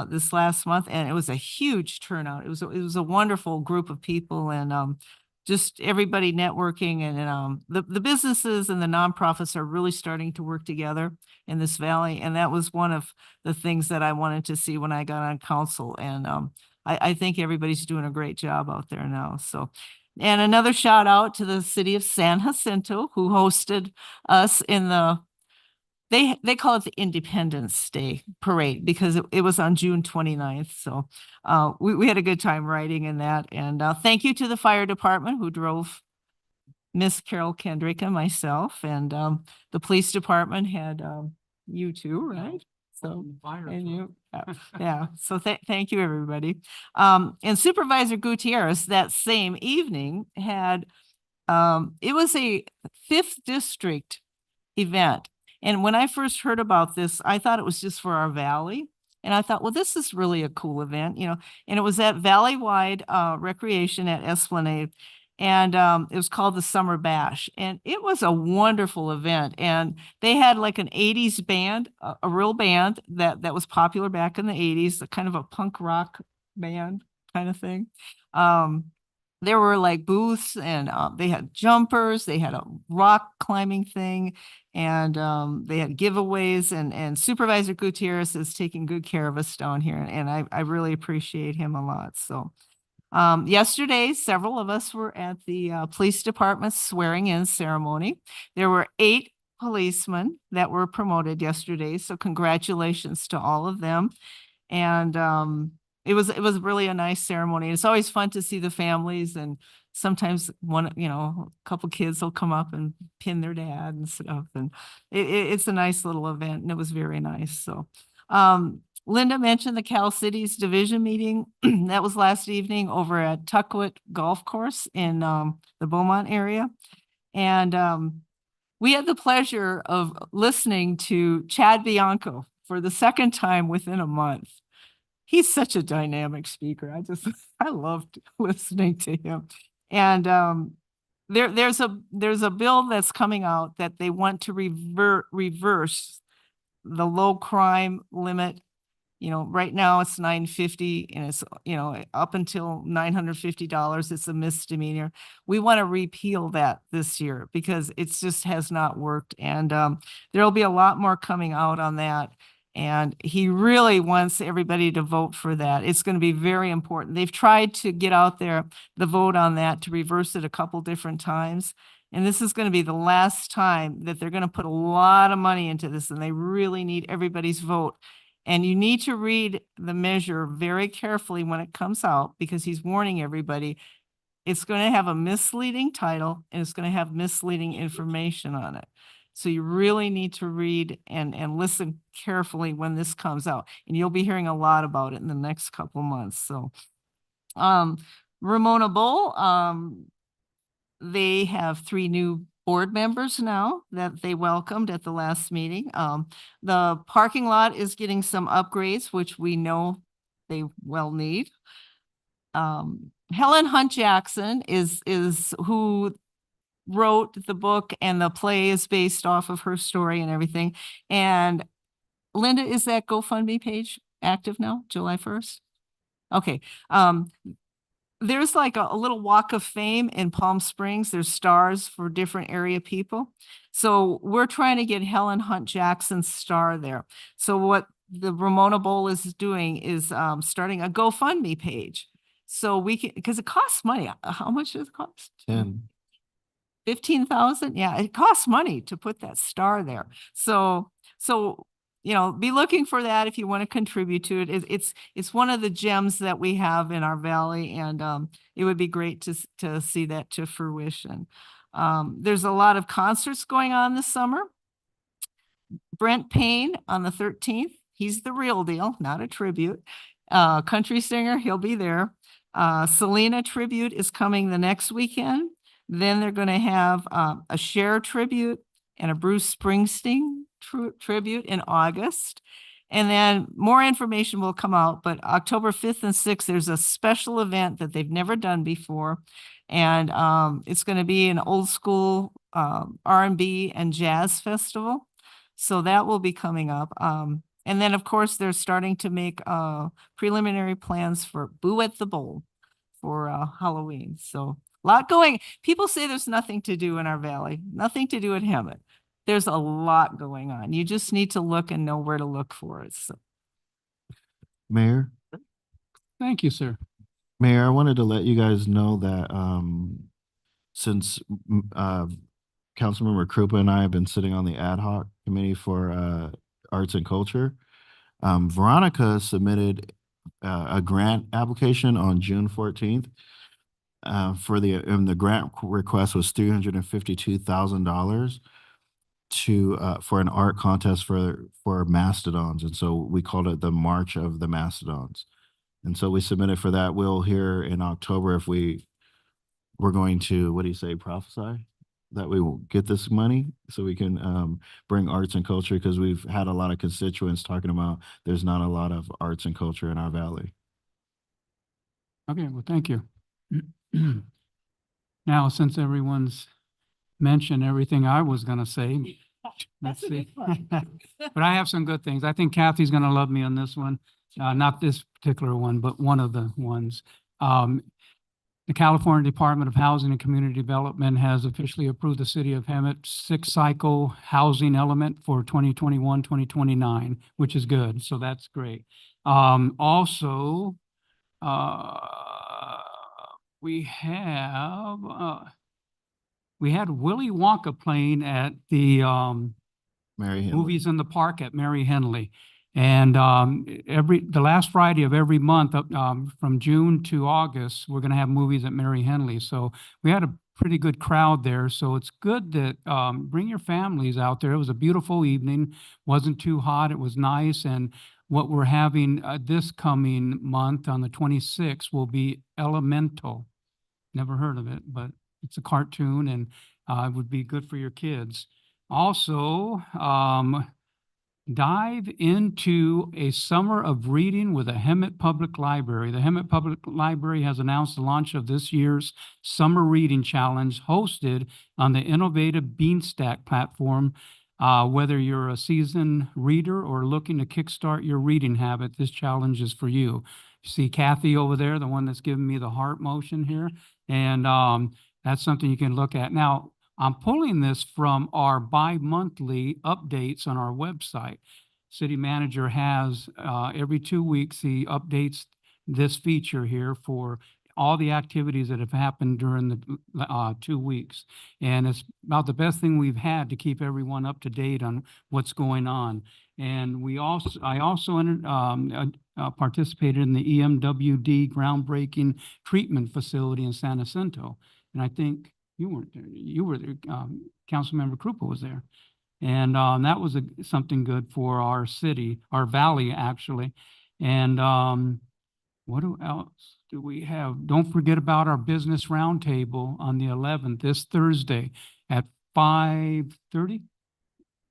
Speaker 1: this last month, and it was a huge turnout. It was a wonderful group of people, and just everybody networking, and the businesses and the nonprofits are really starting to work together in this valley. And that was one of the things that I wanted to see when I got on council. And I think everybody's doing a great job out there now. So, and another shout out to the city of San Jacinto, who hosted us in they call it the Independence Day Parade, because it was on June 29th. So we had a good time riding in that. And thank you to the fire department who drove Miss Carol Kendrick and myself. And the police department had you too, right? So, and you, yeah. So thank you, everybody. And Supervisor Gutierrez that same evening had, it was a 5th district event. And when I first heard about this, I thought it was just for our valley. And I thought, well, this is really a cool event, and it was at Valley-wide Recreation at Esplanade. And it was called the Summer Bash. And it was a wonderful event. And they had like an 80s band, a real band that was popular back in the 80s, kind of a punk rock band kind of thing. There were like booths, and they had jumpers, they had a rock climbing thing, and they had giveaways, and Supervisor Gutierrez is taking good care of us down here, and I really appreciate him a lot. So Yesterday, several of us were at the police department swearing in ceremony. There were 8 policemen that were promoted yesterday, so congratulations to all of them. And it was really a nice ceremony. It's always fun to see the families, and sometimes a couple kids will come up and pin their dad and stuff. And it's a nice little event, and it was very nice. So Linda mentioned the Cal Cities Division meeting. That was last evening over at Tuckwit Golf Course in the Beaumont area. And we had the pleasure of listening to Chad Bianco for the second time within a month. He's such a dynamic speaker. I loved listening to him. And there's a bill that's coming out that they want to reverse the low crime limit. Right now it's $950, and it's, up until $950, it's a misdemeanor. We want to repeal that this year because it just has not worked. And there'll be a lot more coming out on that. And he really wants everybody to vote for that. It's going to be very important. They've tried to get out there the vote on that to reverse it a couple different times. And this is going to be the last time that they're going to put a lot of money into this, and they really need everybody's vote. And you need to read the measure very carefully when it comes out, because he's warning everybody. It's going to have a misleading title, and it's going to have misleading information on it. So you really need to read and listen carefully when this comes out. And you'll be hearing a lot about it in the next couple months. So Ramona Bowl, they have 3 new board members now that they welcomed at the last meeting. The parking lot is getting some upgrades, which we know they well need. Helen Hunt Jackson is who wrote the book, and the play is based off of her story and everything. And Linda, is that GoFundMe page active now, July 1st? Okay. There's like a little walk of fame in Palm Springs. There's stars for different area people. So we're trying to get Helen Hunt Jackson's star there. So what the Ramona Bowl is doing is starting a GoFundMe page. So we can, because it costs money. How much does it cost? 15,000. Yeah, it costs money to put that star there. So be looking for that if you want to contribute to it. It's one of the gems that we have in our valley, and it would be great to see that to fruition. There's a lot of concerts going on this summer. Brent Payne on the 13th. He's the real deal, not a tribute. Country singer, he'll be there. Selena tribute is coming the next weekend. Then they're going to have a Cher tribute and a Bruce Springsteen tribute in August. And then more information will come out, but October 5th and 6th, there's a special event that they've never done before. And it's going to be an old school R&B and jazz festival. So that will be coming up. And then, of course, they're starting to make preliminary plans for Boo at the Bowl for Halloween. So a lot going. People say there's nothing to do in our valley, nothing to do at Hemet. There's a lot going on. You just need to look and know where to look for it. So.
Speaker 4: Mayor?
Speaker 2: Thank you, sir.
Speaker 4: Mayor, I wanted to let you guys know that since Councilmember Krupa and I have been sitting on the ad hoc committee for arts and culture, Veronica submitted a grant application on June 14th. The grant request was $352,000 for an art contest for mastodons, and so we called it the March of the Mastodons. And so we submitted for that. We'll hear in October if we're going to, what do you say, prophesy that we will get this money so we can bring arts and culture, because we've had a lot of constituents talking about there's not a lot of arts and culture in our valley.
Speaker 2: Okay, well, thank you. Now, since everyone's mentioned everything I was going to say, let's see. But I have some good things. I think Kathy's going to love me on this one. Not this particular one, but one of the ones. The California Department of Housing and Community Development has officially approved the City of Hemet 6-cycle housing element for 2021-2029, which is good. So that's great. Also, we had Willy Wonka playing at the
Speaker 4: Mary Henley.
Speaker 2: Movies in the Park at Mary Henley. And the last Friday of every month, from June to August, we're gonna have movies at Mary Henley. So we had a pretty good crowd there. So it's good that bring your families out there. It was a beautiful evening, wasn't too hot, it was nice. And what we're having this coming month on the 26th will be Elemental. Never heard of it, but it's a cartoon and it would be good for your kids. Also, dive into a summer of reading with the Hemet Public Library. The Hemet Public Library has announced the launch of this year's Summer Reading Challenge hosted on the innovative Beanstack platform. Whether you're a seasoned reader or looking to kickstart your reading habit, this challenge is for you. You see Kathy over there, the one that's giving me the heart motion here, and that's something you can look at. Now, I'm pulling this from our bi-monthly updates on our website. City manager has every 2 weeks, he updates this feature here for all the activities that have happened during the 2 weeks. And it's about the best thing we've had to keep everyone up to date on what's going on. And I also participated in the EMWD groundbreaking treatment facility in San Jacinto. And I think you weren't there. You were there. Councilmember Krupa was there. And that was something good for our city, our valley, actually. And what else do we have? Don't forget about our business roundtable on the 11th, this Thursday at 5:30.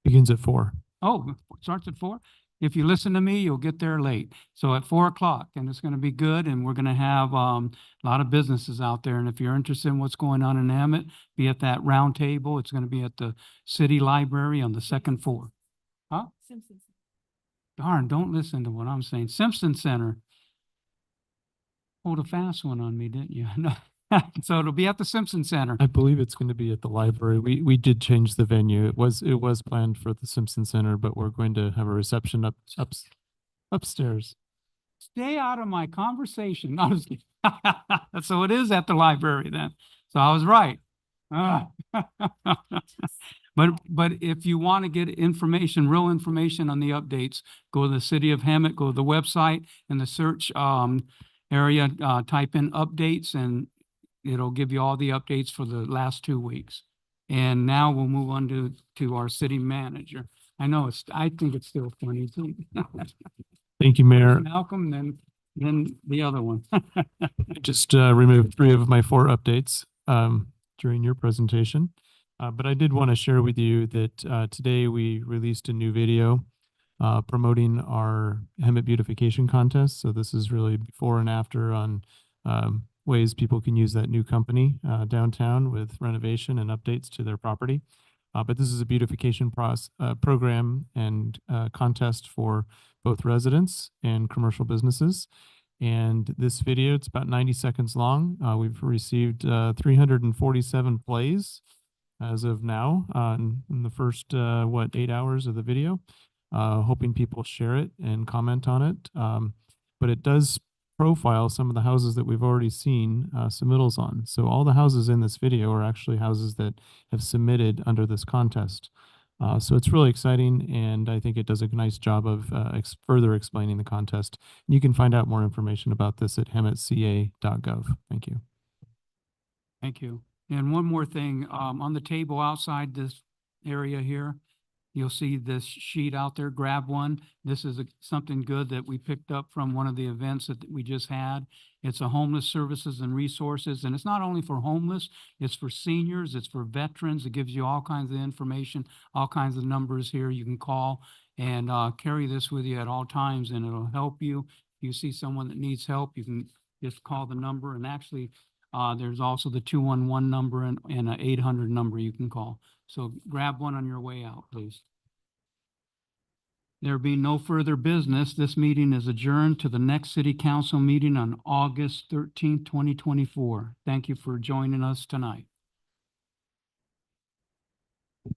Speaker 16: Begins at 4.
Speaker 2: Oh, it starts at 4? If you listen to me, you'll get there late. So at 4 o'clock, and it's going to be good. And we're going to have a lot of businesses out there. And if you're interested in what's going on in Hemet, be at that round table. It's going to be at the city library on the second floor. Huh?
Speaker 11: Simpson.
Speaker 2: Darn, don't listen to what I'm saying. Simpson Center. Pulled a fast one on me, didn't you? No. So it'll be at the Simpson Center.
Speaker 16: I believe it's going to be at the library. We did change the venue. It was planned for the Simpson Center, but we're going to have a reception upstairs.
Speaker 2: Stay out of my conversation. No, I was kidding. So it is at the library then. So I was right. But if you want to get information, real information on the updates, go to the City of Hemet, go to the website, in the search area, type in updates, and it'll give you all the updates for the last 2 weeks. And now we'll move on to our city manager. I know I think it's still funny too.
Speaker 16: Thank you, Mayor.
Speaker 2: Malcolm, then the other one.
Speaker 16: I just removed 3 of my 4 updates during your presentation. But I did want to share with you that today we released a new video promoting our Hemet beautification contest. So this is really before and after on ways people can use that new company downtown with renovation and updates to their property. But this is a beautification program and contest for both residents and commercial businesses. And this video, it's about 90 seconds long. We've received 347 plays as of now in the first, 8 hours of the video. Hoping people share it and comment on it. But it does profile some of the houses that we've already seen submittals on. So all the houses in this video are actually houses that have submitted under this contest. So it's really exciting, and I think it does a nice job of further explaining the contest. And you can find out more information about this at hemetca.gov. Thank you.
Speaker 2: Thank you. And one more thing, on the table outside this area here, you'll see this sheet out there. Grab one. This is something good that we picked up from one of the events that we just had. It's a homeless services and resources, and it's not only for homeless, it's for seniors, it's for veterans. It gives you all kinds of information, all kinds of numbers here you can call, and carry this with you at all times, and it'll help you. If you see someone that needs help, you can just call the number, and actually there's also the 211 number and an 800 number you can call. So grab one on your way out, please. There being no further business, this meeting is adjourned to the next city council meeting on August 13th, 2024. Thank you for joining us tonight.